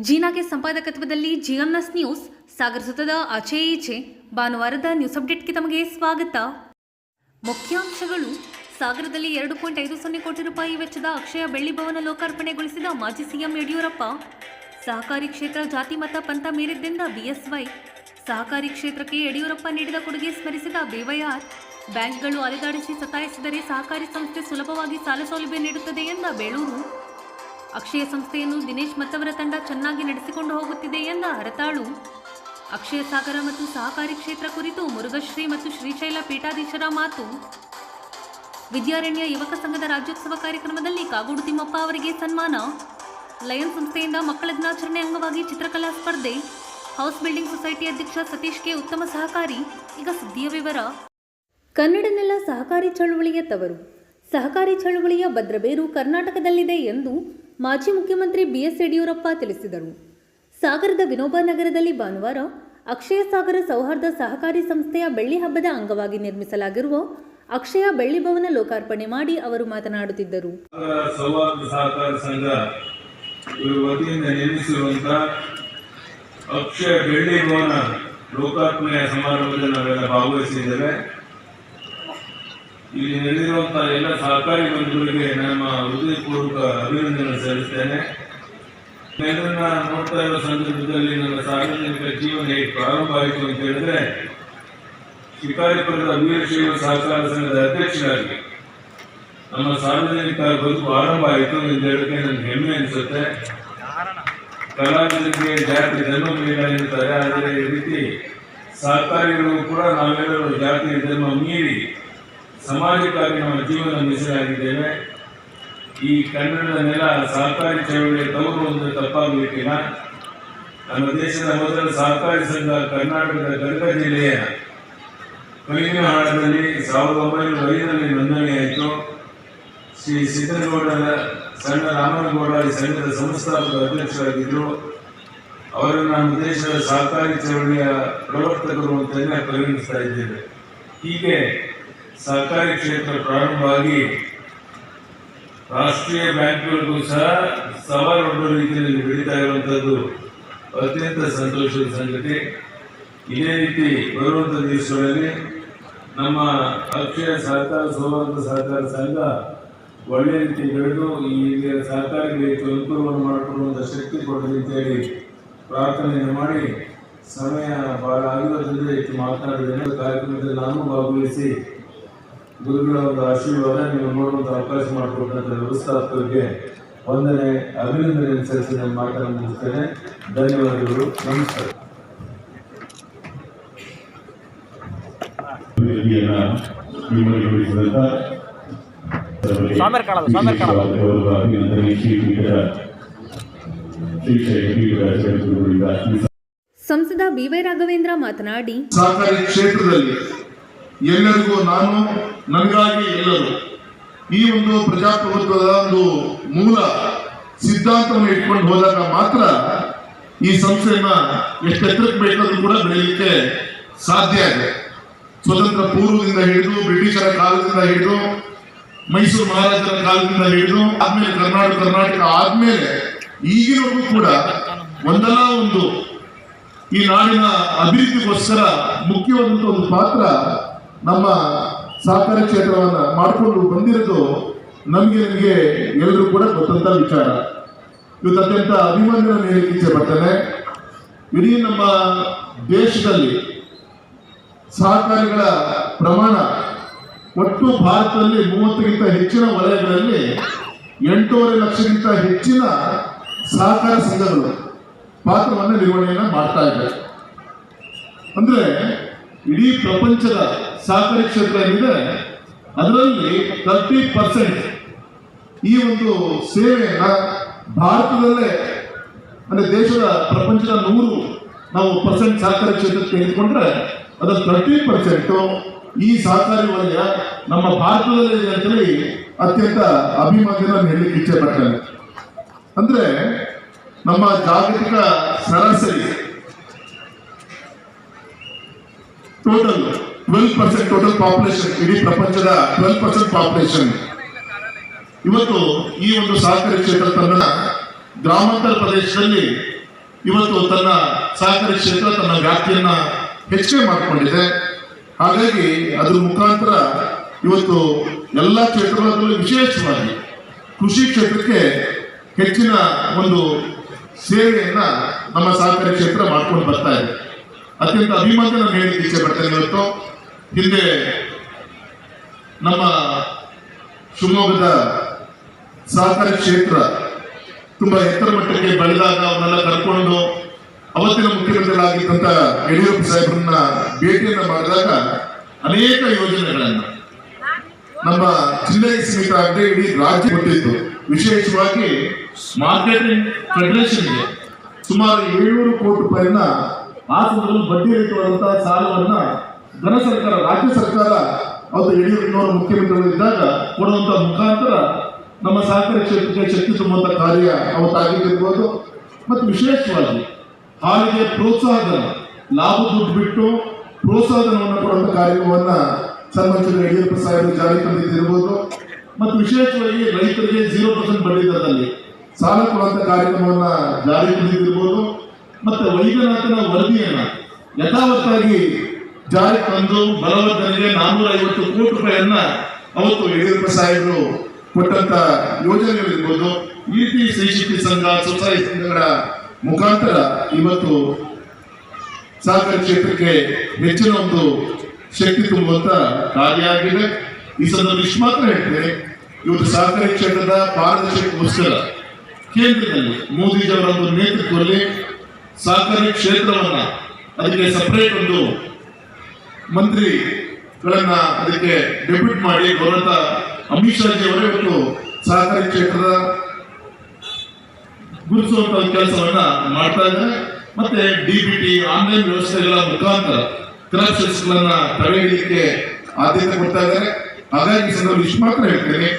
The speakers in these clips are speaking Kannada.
ಜೀನಾಗೆ ಸಂಪಾದಕತ್ವದಲ್ಲಿ ಜಿಎಂಎಸ್ ನ್ಯೂಸ್ ಸಾಗರ ಸುತ್ತದ ಆಚೆ ಈಚೆ ಭಾನುವಾರದ ನ್ಯೂಸ್ ಅಪ್ಡೇಟ್ಗೆ ತಮಗೆ ಸ್ವಾಗತ. ಮುಖ್ಯಾಂಶಗಳು. ಸಾಗರದಲ್ಲಿ 2.50 ಕೋಟಿ ರೂಪಾಯಿ ವೆಚ್ಚದ ಅಕ್ಷಯ ಬೆಳ್ಳಿ ಭವನ ಲೋಕಾರ್ಪಣೆಗೊಳಿಸಿದ ಮಾಜಿ ಸಿಎಂ ಯಡಿಯೂರಪ್ಪ. ಸಹಕಾರಿ ಕ್ಷೇತ್ರ ಜಾತಿ ಮತ ಪಂಥ ಮೀರಿದ್ದರಿಂದ ಬಿಎಸ್ವೈ. ಸಹಕಾರಿ ಕ್ಷೇತ್ರಕ್ಕೆ ಯಡಿಯೂರಪ್ಪ ನೀಡಿದ ಕೊಡುಗೆ ಸ್ಮರಿಸಿದ ಬಿವೈಆರ್. ಬ್ಯಾಂಕ್ಗಳು ಅಲೆದಾಡಿಸಿ ಸತಾಯಿಸಿದರೆ ಸಹಕಾರಿ ಸಂಸ್ಥೆ ಸುಲಭವಾಗಿ ಸಾಲ ಸೌಲಭ್ಯ ನೀಡುತ್ತದೆ ಎಂದ ಬೇಳೂರು. ಅಕ್ಷಯ ಸಂಸ್ಥೆಯನ್ನು ದಿನೇಶ್ ಮತ್ತವರ ತಂಡ ಚೆನ್ನಾಗಿ ನಡೆಸಿಕೊಂಡು ಹೋಗುತ್ತಿದೆ ಎಂದ ಹರತಾಳು. ಅಕ್ಷಯ ಸಾಗರ ಮತ್ತು ಸಹಕಾರಿ ಕ್ಷೇತ್ರ ಕುರಿತು ಮುರುಘಶ್ರೀ ಮತ್ತು ಶ್ರೀಶೈಲ ಪೀಠಾಧೀಶರ ಮಾತು. ವಿದ್ಯಾರಣ್ಯ ಯುವಕ ಸಂಘದ ರಾಜ್ಯೋತ್ಸವ ಕಾರ್ಯಕ್ರಮದಲ್ಲಿ ಕಾಗೋಡು ತಿಮ್ಮಪ್ಪ ಅವರಿಗೆ ಸನ್ಮಾನ. ಲಯನ್ ಸಂಸ್ಥೆಯಿಂದ ಮಕ್ಕಳ ದಿನಾಚರಣೆ ಅಂಗವಾಗಿ ಚಿತ್ರಕಲಾ ಸ್ಪರ್ಧೆ. ಹೌಸ್ ಬಿಲ್ಡಿಂಗ್ ಸೊಸೈಟಿ ಅಧ್ಯಕ್ಷ ಸತೀಶ್ಗೆ ಉತ್ತಮ ಸಹಕಾರಿ. ಈಗ ಸುದ್ದಿಯ ವಿವರ. ಕನ್ನಡ ನೆಲ ಸಹಕಾರಿ ಚಳುವಳಿಯ ತವರು. ಸಹಕಾರಿ ಚಳುವಳಿಯ ಭದ್ರಬೇರು ಕರ್ನಾಟಕದಲ್ಲಿದೆ ಎಂದು ಮಾಜಿ ಮುಖ್ಯಮಂತ್ರಿ ಬಿಎಸ್ ಯಡಿಯೂರಪ್ಪ ತಿಳಿಸಿದರು. ಸಾಗರದ ವಿನೋಬ ನಗರದಲ್ಲಿ ಭಾನುವಾರ ಅಕ್ಷಯ ಸಾಗರ ಸೌಹಾರ್ದ ಸಹಕಾರಿ ಸಂಸ್ಥೆಯ ಬೆಳ್ಳಿ ಹಬ್ಬದ ಅಂಗವಾಗಿ ನಿರ್ಮಿಸಲಾಗಿರುವ ಅಕ್ಷಯ ಬೆಳ್ಳಿ ಭವನ ಲೋಕಾರ್ಪಣೆ ಮಾಡಿ ಅವರು ಮಾತನಾಡುತ್ತಿದ್ದರು. ಸೌಹಾರ್ದ ಸಹಕಾರ ಸಂಘ ವತಿಯಿಂದ ನಿರ್ಮಿಸಿರುವಂತಹ ಅಕ್ಷಯ ಬೆಳ್ಳಿ ಭವನ ಲೋಕಾರ್ಪಣೆಯ ಸಮಾರಂಭದಲ್ಲಿ ನಾವೆಲ್ಲ ಭಾಗವಹಿಸಿದ್ದೇವೆ. ಇಲ್ಲಿ ನಡೆದಿರುವಂತಹ ಎಲ್ಲ ಸಹಕಾರಿ ಬಂಧುಗಳಿಗೆ ನಮ್ಮ ಹೃದಯಪೂರ್ವಕ ಅಭಿನಂದನೆ ಸಲ್ಲಿಸ್ತೇನೆ. ಇದನ್ನ ನೋಡ್ತಾ ಇರುವ ಸಂದರ್ಭದಲ್ಲಿ ನನ್ನ ಸಾರ್ವಜನಿಕ ಜೀವನ ಹೇಗೆ ಪ್ರಾರಂಭ ಆಯಿತು ಅಂತ ಹೇಳಿದ್ರೆ, ಶಿಕಾರಿಪುರದ ವೀರಶೈವ ಸಹಕಾರ ಸಂಘದ ಅಧ್ಯಕ್ಷರಾಗಿ ನಮ್ಮ ಸಾರ್ವಜನಿಕ ಬದುಕು ಆರಂಭ ಆಯಿತು ಎಂದು ಹೇಳಕ್ಕೆ ನನಗೆ ಹೆಮ್ಮೆ ಅನಿಸುತ್ತೆ. ಕಲಾವಿದರಿಗೆ ಜಾತಿ ಧರ್ಮ ಬೇಡ ಎನ್ನುತ್ತಾರೆ, ಆದರೆ ಈ ರೀತಿ ಸಹಕಾರಿಗಳು ಕೂಡ ನಾವೆಲ್ಲರೂ ಜಾತಿ ಧರ್ಮ ಮೀರಿ ಸಮಾಜಕ್ಕಾಗಿ ನಮ್ಮ ಜೀವನ ಮೀಸಲಾಗಿದ್ದೇವೆ. ಈ ಕನ್ನಡದ ನೆಲ ಸಹಕಾರಿ ಚಳವಳಿಯ ತವರು ಒಂದು ತಪ್ಪಾಗಲಿಕ್ಕಿಲ್ಲ. ನಮ್ಮ ದೇಶದ ಮೊದಲ ಸಹಕಾರಿ ಸಂಘ ಕರ್ನಾಟಕದ ಗದಗ ಜಿಲ್ಲೆಯ ಕೈನಹಾಳದಲ್ಲಿ 1905ರಲ್ಲಿ ನೋಂದಣಿಯಾಯಿತು. ಶ್ರೀ ಸಿದ್ದನಗೌಡರ ಸಣ್ಣ ರಾಮನಗೌಡ ಈ ಸಂಘದ ಸಂಸ್ಥಾಪಕ ಅಧ್ಯಕ್ಷರಾಗಿದ್ದರು. ಅವರನ್ನು ನಮ್ಮ ದೇಶದ ಸಹಕಾರಿ ಚಳವಳಿಯ ಪ್ರವರ್ತಕರು ಅಂತಲೇ ಪರಿಗಣಿಸ್ತಾ ಇದ್ದೇವೆ. ಹೀಗೆ ಸಹಕಾರಿ ಕ್ಷೇತ್ರ ಪ್ರಾರಂಭವಾಗಿ ರಾಷ್ಟ್ರೀಯ ಬ್ಯಾಂಕ್ಗಳಿಗೂ ಸಹ ಸವಾಲೊಡ್ಡ ರೀತಿಯಲ್ಲಿ ಬೆಳೀತಾ ಇರುವಂಥದ್ದು ಅತ್ಯಂತ ಸಂತೋಷದ ಸಂಗತಿ. ಇದೇ ರೀತಿ ಬರುವಂಥ ದಿವಸಗಳಲ್ಲಿ ನಮ್ಮ ಅಕ್ಷಯ ಸಹಕಾರ ಸೌಹಾರ್ದ ಸಹಕಾರ ಸಂಘ ಒಳ್ಳೆಯ ರೀತಿ ಬೆಳೆದು ಈ ಸಹಕಾರಿಗಳಿಗೆ ಅನುಕೂಲವನ್ನು ಮಾಡಿಕೊಡುವಂಥ ಶಕ್ತಿ ಕೊಡಲಿ ಅಂತೇಳಿ ಪ್ರಾರ್ಥನೆಯನ್ನು ಮಾಡಿ, ಸಮಯ ಬಹಳ ಆಗಿರೋದ್ರಿಂದ ಹೆಚ್ಚು ಮಾತನಾಡಿದ್ದೇನೆ. ಕಾರ್ಯಕ್ರಮದಲ್ಲಿ ನಾನು ಭಾಗವಹಿಸಿ ಗುರುಗಳ ಒಂದು ಆಶೀರ್ವಾದ ನೀವು ನೋಡುವಂಥ ಅವಕಾಶ ಮಾಡಿಕೊಟ್ಟಂಥ ವ್ಯವಸ್ಥಾಪಕರಿಗೆ ವಂದನೆ, ಅಭಿನಂದನೆ ಸಲ್ಲಿಸಿ ನಾನು ಮಾತನ್ನು ಮುಗಿಸ್ತೇನೆ. ಧನ್ಯವಾದಗಳು. ನಮಸ್ಕಾರ. ಸಂಸದ ಬಿವೈ ರಾಘವೇಂದ್ರ ಮಾತನಾಡಿ, ಸಹಕಾರಿ ಕ್ಷೇತ್ರದಲ್ಲಿ ಎಲ್ಲರಿಗೂ ನಾನು, ನನಗಾಗಿ ಎಲ್ಲರೂ, ಈ ಒಂದು ಪ್ರಜಾಪ್ರಭುತ್ವದ ಒಂದು ಮೂಲ ಸಿದ್ಧಾಂತವನ್ನು ಇಟ್ಕೊಂಡು ಹೋದಾಗ ಮಾತ್ರ ಈ ಸಂಸ್ಥೆಯನ್ನ ಎಷ್ಟು ಎತ್ತರಕ್ಕೆ ಬೇಕಾದ್ರೂ ಕೂಡ ಬೆಳೆಯಲಿಕ್ಕೆ ಸಾಧ್ಯ ಇದೆ. ಸ್ವತಂತ್ರ ಪೂರ್ವದಿಂದ ಹಿಡಿದು, ಬ್ರಿಟಿಷರ ಕಾಲದಿಂದ ಹಿಡಿದು, ಮೈಸೂರು ಮಹಾರಾಜರ ಕಾಲದಿಂದ ಹಿಡಿದು, ಆದ್ಮೇಲೆ ಕರ್ನಾಟಕ ಆದ್ಮೇಲೆ ಈಗಿನವರೆಗೂ ಕೂಡ ಒಂದಲ್ಲ ಒಂದು ಈ ನಾಡಿನ ಅಭಿವೃದ್ಧಿಗೋಸ್ಕರ ಮುಖ್ಯವಾದಂತಹ ಒಂದು ಪಾತ್ರ ನಮ್ಮ ಸಹಕಾರಿ ಕ್ಷೇತ್ರವನ್ನ ಮಾಡಿಕೊಂಡು ಬಂದಿರೋದು ನಮಗೆ ಎಲ್ಲರೂ ಕೂಡ ಗೊತ್ತಂತ ವಿಚಾರ. ಇವತ್ತು ಅತ್ಯಂತ ಅಭಿಮಾನವನ್ನು ಹೇಳಲಿಕ್ಕೆ ಇಚ್ಛೆ ಪಡ್ತೇನೆ. ಇಡೀ ನಮ್ಮ ದೇಶದಲ್ಲಿ ಸಹಕಾರಿಗಳ ಪ್ರಮಾಣ ಒಟ್ಟು ಭಾರತದಲ್ಲಿ 30ಕ್ಕಿಂತ ಹೆಚ್ಚಿನ ವಲಯಗಳಲ್ಲಿ 8.5 ಲಕ್ಷಕ್ಕಿಂತ ಹೆಚ್ಚಿನ ಸಹಕಾರ ಸಂಘಗಳು ಪಾತ್ರವನ್ನು ನಿರ್ವಹಣೆಯನ್ನ ಮಾಡ್ತಾ ಇದ್ದಾರೆ. ಅಂದ್ರೆ ಇಡೀ ಪ್ರಪಂಚದ ಸಹಕಾರಿ ಕ್ಷೇತ್ರ ಏನಿದೆ ಅದರಲ್ಲಿ 30% ಈ ಒಂದು ಸೇವೆಯನ್ನ ಭಾರತದಲ್ಲೇ, ಅಂದ್ರೆ ದೇಶದ ಪ್ರಪಂಚದ 100% ಸಹಕಾರಿ ಕ್ಷೇತ್ರಕ್ಕೆ ತೆಗೆದುಕೊಂಡ್ರೆ ಅದರ 30% ಈ ಸಹಕಾರಿ ವಲಯ ನಮ್ಮ ಭಾರತದಲ್ಲೇ ಇದೆ ಅಂತೇಳಿ ಅತ್ಯಂತ ಅಭಿಮಾನವನ್ನು ಹೇಳಲಿಕ್ಕೆ ಇಚ್ಛೆ ಪಡ್ತೇನೆ. ಅಂದ್ರೆ ನಮ್ಮ ಜಾಗತಿಕ ಸರಾಸರಿ ಟೋಟಲ್ 12% ಟೋಟಲ್ ಪಾಪ್ಯುಲೇಷನ್, ಇಡೀ ಪ್ರಪಂಚದ 12% ಪಾಪ್ಯುಲೇಷನ್. ಇವತ್ತು ಈ ಒಂದು ಸಹಕಾರಿ ಕ್ಷೇತ್ರ ತನ್ನ ಗ್ರಾಮಾಂತರ ಪ್ರದೇಶದಲ್ಲಿ ಇವತ್ತು ತನ್ನ ಸಹಕಾರಿ ಕ್ಷೇತ್ರ ತನ್ನ ವ್ಯಾಪ್ತಿಯನ್ನ ಹೆಚ್ಚಿಗೆ ಮಾಡಿಕೊಂಡಿದೆ. ಹಾಗಾಗಿ ಅದ್ರ ಮುಖಾಂತರ ಇವತ್ತು ಎಲ್ಲ ಕ್ಷೇತ್ರಗಳಲ್ಲೂ ವಿಶೇಷವಾಗಿ ಕೃಷಿ ಕ್ಷೇತ್ರಕ್ಕೆ ಹೆಚ್ಚಿನ ಒಂದು ಸೇವೆಯನ್ನ ನಮ್ಮ ಸಹಕಾರಿ ಕ್ಷೇತ್ರ ಮಾಡ್ಕೊಂಡು ಬರ್ತಾ ಇದೆ. ಅತ್ಯಂತ ಅಭಿಮಾನ ನಾನು ಹೇಳಿಕ್ಕೆ ಇಚ್ಛೆ ಪಡ್ತೇನೆ. ಇವತ್ತು ಹಿಂದೆ ನಮ್ಮ ಶಿವಮೊಗ್ಗದ ಸಹಕಾರಿ ಕ್ಷೇತ್ರ ತುಂಬಾ ಎತ್ತರ ಮಟ್ಟಕ್ಕೆ ಬೆಳೆದಾಗ ಅವನ್ನೆಲ್ಲ ಕರ್ಕೊಂಡು ಅವತ್ತಿನ ಮುಖ್ಯಮಂತ್ರಿಗಳಾಗಿದ್ದಂತ ಯಡಿಯೂರಪ್ಪ ಸಾಹೇಬ್ರನ್ನ ಭೇಟಿಯನ್ನ ಮಾಡಿದಾಗ ಅನೇಕ ಯೋಜನೆಗಳನ್ನ ನಮ್ಮ ಜಿಲ್ಲೆಗೆ ಸೀಮಿತ ಆಗದೆ ಇಡೀ ರಾಜ್ಯ ಕೊಟ್ಟಿತ್ತು. ವಿಶೇಷವಾಗಿ ಮಾರ್ಕೆಟಿಂಗ್ ಫೆಡರೇಷನ್ಗೆ ಸುಮಾರು 700 ಕೋಟಿ ರೂಪಾಯಿಯನ್ನ ಆ ಸಂದರ್ಭದಲ್ಲಿ ಬಡ್ಡಿ ರಹಿತವಾದಂತಹ ಸಾಲವನ್ನ ಘನ ಸರ್ಕಾರ, ರಾಜ್ಯ ಸರ್ಕಾರ ಅವತ್ತು ಯಡಿಯೂರಪ್ಪನವರು ಮುಖ್ಯಮಂತ್ರಿಗಳು ಇದ್ದಾಗ ಕೊಡುವಂತ ಮುಖಾಂತರ ನಮ್ಮ ಸಹಕಾರಿ ಕ್ಷೇತ್ರಕ್ಕೆ ಶಕ್ತಿ ತುಂಬುವಂತ ಕಾರ್ಯ ಅವತ್ತಾಗಿರ್ಬೋದು. ಮತ್ತು ವಿಶೇಷವಾಗಿ ಹಾಲಿಗೆ ಪ್ರೋತ್ಸಾಹಧನ, ಲಾಭ ದುಡ್ಡು ಬಿಟ್ಟು ಪ್ರೋತ್ಸಾಹಧನವನ್ನು ಕೊಡುವಂತ ಕಾರ್ಯಕ್ರಮವನ್ನ ಸನ್ಮಾನ್ಯ ಯಡಿಯೂರಪ್ಪ ಸಾಹೇಬರು ಜಾರಿ ತಂದಿದ್ದಿರ್ಬೋದು. ಮತ್ತು ವಿಶೇಷವಾಗಿ ರೈತರಿಗೆ 0% ಬಡ್ಡಿ ದರದಲ್ಲಿ ಸಾಲ ಕೊಡುವಂತ ಕಾರ್ಯಕ್ರಮವನ್ನ ಜಾರಿ ತಂದಿದ್ದಿರ್ಬೋದು. ಮತ್ತೆ ವೈದ್ಯನಾಥನ ವರದಿಯನ್ನ ಯಥಾವತ್ತಾಗಿ ಜಾರಿ ತಂದು ಬಲವರ್ಧನೆಗೆ 450 ಕೋಟಿ ರೂಪಾಯಿಯನ್ನ ಅವತ್ತು ಯಡಿಯೂರಪ್ಪ ಸಾಹೇಬರು ಕೊಟ್ಟಂತ ಯೋಜನೆಗಳಿರ್ಬೋದು. ಈ ರೀತಿ ಶ್ರೀಶಕ್ತಿ ಸಂಘ, ಸ್ವಸಹಾಯ ಸಂಘಗಳ ಮುಖಾಂತರ ಇವತ್ತು ಸಹಕಾರಿ ಕ್ಷೇತ್ರಕ್ಕೆ ಹೆಚ್ಚಿನ ಒಂದು ಶಕ್ತಿ ತುಂಬುವಂತ ಕಾರ್ಯ ಆಗಿದೆ. ಈ ಸಂದರ್ಭದಲ್ಲಿ ಇಷ್ಟು ಮಾತ್ರ ಹೇಳ್ತೇನೆ, ಇವತ್ತು ಸಹಕಾರಿ ಕ್ಷೇತ್ರದ ಪಾರದರ್ಶಕಗೋಸ್ಕರ ಕೇಂದ್ರದಲ್ಲಿ ಮೋದಿಜಿಯವರ ಒಂದು ನೇತೃತ್ವದಲ್ಲಿ ಸಹಕಾರಿ ಕ್ಷೇತ್ರವನ್ನ ಅದಕ್ಕೆ ಸಪರೇಟ್ ಒಂದು ಮಂತ್ರಿಗಳನ್ನ ಅದಕ್ಕೆ ಡೆಪ್ಯೂಟ್ ಮಾಡಿ ಗೌರವ ಅಮಿತ್ ಶಾಜಿ ಅವರೇ ಇವತ್ತು ಸಹಕಾರಿ ಕ್ಷೇತ್ರದ ಗುರುತಿಸುವಂತ ಕೆಲಸವನ್ನ ಮಾಡ್ತಾ ಇದ್ದಾರೆ. ಮತ್ತೆ ಡಿಬಿಟಿ ಆನ್ಲೈನ್ ವ್ಯವಸ್ಥೆಗಳ ಮುಖಾಂತರ ಕರಪ್ಷನ್ಸ್ ಗಳನ್ನ ತಡೆ ಹಿಡಿಯಲಿಕ್ಕೆ ಆದ್ಯತೆ ಕೊಡ್ತಾ ಇದ್ದಾರೆ. ಹಾಗಾಗಿ ಈ ಸಂದರ್ಭದಲ್ಲಿ ಇಷ್ಟು ಮಾತ್ರ ಹೇಳ್ತೇನೆ,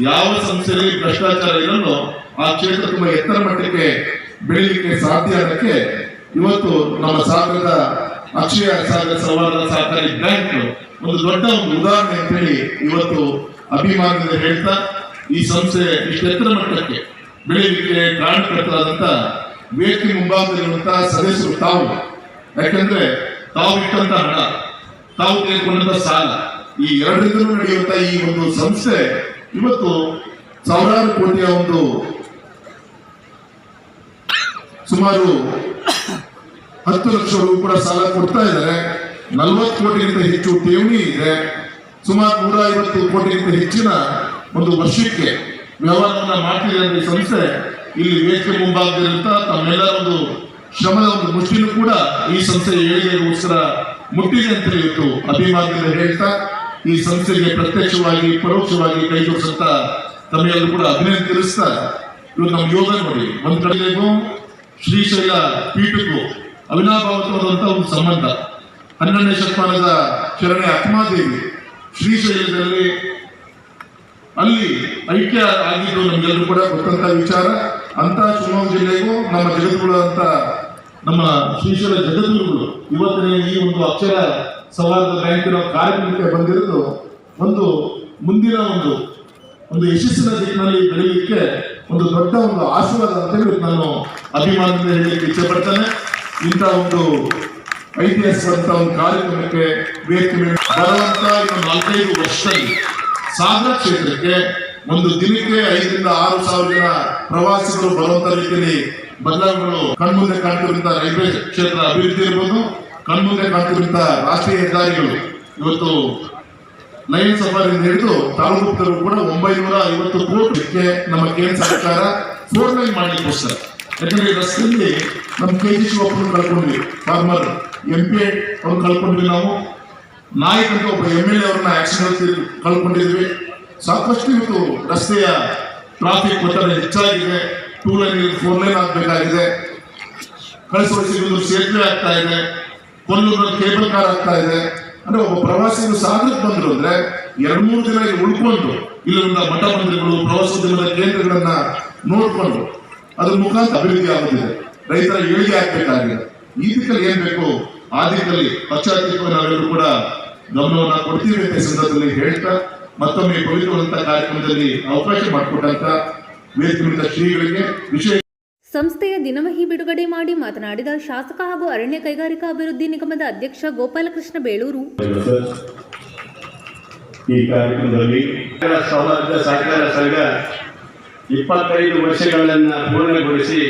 ಯಾವ ಸಂಸ್ಥೆಯಲ್ಲಿ ಭ್ರಷ್ಟಾಚಾರ ಇರಲು ಆ ಕ್ಷೇತ್ರ ತುಂಬಾ ಎತ್ತರ ಮಟ್ಟಕ್ಕೆ ಬೆಳೀಲಿಕ್ಕೆ ಸಾಧ್ಯ ಅದಕ್ಕೆ ಇವತ್ತು ನಮ್ಮ ಸಾಗರದ ಅಕ್ಷಯ ಸಾಗರ ಸೌಹಾರ್ದ ಸಹಕಾರಿ ಬ್ಯಾಂಕ್ ಒಂದು ದೊಡ್ಡ ಒಂದು ಉದಾಹರಣೆ ಅಂತ ಹೇಳಿ ಇವತ್ತು ಅಭಿಮಾನದಿಂದ ಹೇಳ್ತಾ, ಈ ಸಂಸ್ಥೆ ಇಷ್ಟು ಎತ್ತರ ಮಟ್ಟಕ್ಕೆ ಬೆಳೀಲಿಕ್ಕೆ ಕಾರಣಕರ್ತರಾದಂತ ವೇದಿಕೆ ಮುಂಭಾಗದಲ್ಲಿರುವಂತಹ ಸದಸ್ಯರು ತಾವು. ಯಾಕಂದ್ರೆ ತಾವು ಇಟ್ಟಂತ ಹಣ, ತಾವು ತೆಗೆದುಕೊಂಡಂತ ಸಾಲ, ಈ ಎರಡರಿಂದಲೂ ನಡೆಯುವಂತ ಈ ಒಂದು ಸಂಸ್ಥೆ ಇವತ್ತು ಸಾವಿರಾರು ಕೋಟಿಯ ಒಂದು ಸುಮಾರು 10 ಲಕ್ಷ ರು ಕೂಡ ಸಾಲ ಕೊಡ್ತಾ ಇದ್ದಾರೆ. 40 ಕೋಟಿಗಿಂತ ಹೆಚ್ಚು ಠೇವಣಿ ಇದೆ. ಸುಮಾರು 150 ಕೋಟಿಗಿಂತ ಹೆಚ್ಚಿನ ಒಂದು ವರ್ಷಕ್ಕೆ ವ್ಯವಹಾರವನ್ನ ಮಾಡ್ತಿದೆ ಈ ಸಂಸ್ಥೆ. ಇಲ್ಲಿ ವೇದಿಕೆ ಮುಂಭಾಗದಿಂದ ತಮ್ಮೆಲ್ಲರ ಒಂದು ಶ್ರಮದ ಒಂದು ಮುಷ್ಟಿನೂ ಕೂಡ ಈ ಸಂಸ್ಥೆ ಏಳಿಗೆಗೋಸ್ಕರ ಮುಟ್ಟಿದೆ ಅಂತ ಇವತ್ತು ಅಭಿಮಾನದಿಂದ ಹೇಳ್ತಾ, ಈ ಸಂಸ್ಥೆಗೆ ಪ್ರತ್ಯಕ್ಷವಾಗಿ ಪರೋಕ್ಷವಾಗಿ ಕೈ ಜೋಡಿಸಂತ ತಮ್ಮೆಲ್ಲರೂ ಕೂಡ ಅಭಿನಂದನೆ ತಿಳಿಸ್ತಾ, ಇವತ್ತು ನಮ್ಮ ಯೋಗ ನೋಡಿ, ಒಂದ್ ಕಡೆಗೂ ಶ್ರೀಶೈಲ ಪೀಠಕ್ಕೂ ಅವಿನಾಭಾವವಾದಂತ ಒಂದು ಸಂಬಂಧ. 12ನೇ ಶತಮಾನದ ಶರಣೆ ಅಕ್ಮಾದೇವಿ ಶ್ರೀಶೈಲದಲ್ಲಿ ಅಲ್ಲಿ ಐಕ್ಯ ಆಗಿದ್ದು ನಮ್ಗೆಲ್ಲರೂ ಕೂಡ ಗೊತ್ತಂತ ವಿಚಾರ. ಅಂತ ಶಿವಮೊಗ್ಗ ಜಿಲ್ಲೆಗೂ ನಮ್ಮ ಜಗದ್ಗುರು ಅಂತ ನಮ್ಮ ಶ್ರೀಶೈಲ ಜಗದ್ಗುರುಗಳು ಇವತ್ತಿನ ಈ ಒಂದು ಅಕ್ಷರ ಸೌಹಾರ್ದ ಬ್ಯಾಂಕಿನ ಕಾರ್ಯಕ್ರಮಕ್ಕೆ ಬಂದಿರೋದು ಒಂದು ಮುಂದಿನ ಒಂದು ಯಶಸ್ಸಿನ ದಿಕ್ಕಿನಲ್ಲಿ ಬೆಳೀಲಿಕ್ಕೆ ಒಂದು ದೊಡ್ಡ ಒಂದು ಆಶೀರ್ವಾದ ಅಂತ ಹೇಳಿ ನಾನು ಅಭಿಮಾನದಿಂದ ಹೇಳಲಿಕ್ಕೆ ಇಚ್ಛೆ ಪಡ್ತೇನೆ. ಇಂಥ ಒಂದು ಐತಿಹಾಸಿಕವಂತ ಒಂದು ಕಾರ್ಯಕ್ರಮಕ್ಕೆ ವೇದಿಕೆ ಮೇಲೆ ಬರುವಂತ ಇನ್ನು 4-5 ವರ್ಷದಲ್ಲಿ ಸಾಗರ ಕ್ಷೇತ್ರಕ್ಕೆ ಒಂದು ದಿನಕ್ಕೆ 5 ರಿಂದ 6 ಸಾವಿರ ಜನ ಪ್ರವಾಸಿಗರು ಬರುವಂತ ರೀತಿಯಲ್ಲಿ ಬದಲಾವಣೆಗಳು ಕಣ್ಮುಂದೆ ಕಾಣ್ತಿರುವಂತ ರೈಲ್ವೆ ಕ್ಷೇತ್ರ ಅಭಿವೃದ್ಧಿ ಇರ್ಬೋದು, ಕಣ್ಮುಂದೆ ಕಾಣ್ತಿರುವಂತ ರಾಷ್ಟ್ರೀಯ ಹೆದ್ದಾರಿಗಳು ಇವತ್ತು ಲೈನ್ ಸಫಾರಿಯಿಂದ ಹಿಡಿದು ತಾಲೂಕು ಕೂಡ 950 ಕೋಟಿಗೆ ನಮ್ಮ ಕೇಂದ್ರ ಸರ್ಕಾರ 4 ಲೈನ್ ಮಾಡ್ಲಿಕ್ಕೋಸ್ಕರ. ಯಾಕಂದ್ರೆ ರಸ್ತೆಯಲ್ಲಿ ನಮ್ಮ KG ಶಿವಪ್ಪನ ಕಳ್ಕೊಂಡ್ವಿ, ಫಾರ್ಮರ್ MP ಅವ್ರನ್ನ ಕಳ್ಕೊಂಡ್ವಿ, ನಾವು ನಾಯಕ್ ಅಂತ ಒಬ್ಬ MLA ಅವ್ರನ್ನ ಆಕ್ಸಿಡೆಂಟ್ ಕಳ್ಕೊಂಡಿದ್ವಿ. ಸಾಕಷ್ಟು ಇವತ್ತು ರಸ್ತೆಯ ಟ್ರಾಫಿಕ್ ಒತ್ತಡ ಹೆಚ್ಚಾಗಿದೆ. 2 ಲೈನ್ 4 ಲೈನ್ ಆಗ್ಬೇಕಾಗಿದೆ. ಕಳಿಸುವ ಸೇತುವೆ ಆಗ್ತಾ ಇದೆ, ಕೊಲ್ಲೂರು ಕೇಬಲ್ ಕಾರ್ ಆಗ್ತಾ ಇದೆ. ಅಂದ್ರೆ ಒಬ್ಬ ಪ್ರವಾಸಿಗರು ಸಾಗರಕ್ಕೆ ಬಂದ್ರು ಅಂದ್ರೆ 2-3 ದಿನ ಇಲ್ಲಿ ಉಳ್ಕೊಂಡು ಇಲ್ಲಿಂದ ಮಠ ಮಂದಿರಗಳು, ಪ್ರವಾಸೋದ್ಯಮದ ಕೇಂದ್ರಗಳನ್ನ ನೋಡ್ಕೊಂಡು ಅದ್ರ ಮುಖಾಂತರ ಅಭಿವೃದ್ಧಿ ಆಗುತ್ತಿದೆ. ರೈತರ ಏಳಿಗೆ ಆಗ್ಬೇಕಾಗಿದೆ. ಈ ದಿಕ್ಕಲ್ಲಿ ಏನ್ ಬೇಕು ಆ ದಿಕ್ಕಲ್ಲಿ ಪಶ್ಚಾತ್ಯವಾಗಿ ನಾವೆಲ್ಲರೂ ಕೂಡ ಗಮನವನ್ನು ಕೊಡ್ತೀವಿ ಅಂತ ಈ ಸಂದರ್ಭದಲ್ಲಿ ಹೇಳ್ತಾ ಮತ್ತೊಮ್ಮೆ ಪವಿತ್ರವಾದಂತಹ ಕಾರ್ಯಕ್ರಮದಲ್ಲಿ ಅವಕಾಶ ಮಾಡಿಕೊಟ್ಟಂತ ವೇದಿಕೆ ಶ್ರೀಗಳಿಗೆ ವಿಶೇಷ ಸಂಸ್ಥೆಯ ದಿನವಹಿ ಬಿಡುಗಡೆ ಮಾಡಿ ಮಾತನಾಡಿದ ಶಾಸಕ ಹಾಗೂ ಅರಣ್ಯ ಕೈಗಾರಿಕಾ ಅಭಿವೃದ್ಧಿ ನಿಗಮದ ಅಧ್ಯಕ್ಷ ಗೋಪಾಲಕೃಷ್ಣ ಬೇಳೂರು, ಈ ಕಾರ್ಯಕ್ರಮದಲ್ಲಿ ಸೌಹಾರ್ದ ಸಹಕಾರ ಸಂಘ 25 ವರ್ಷಗಳನ್ನ ಪೂರ್ಣಗೊಳಿಸಿ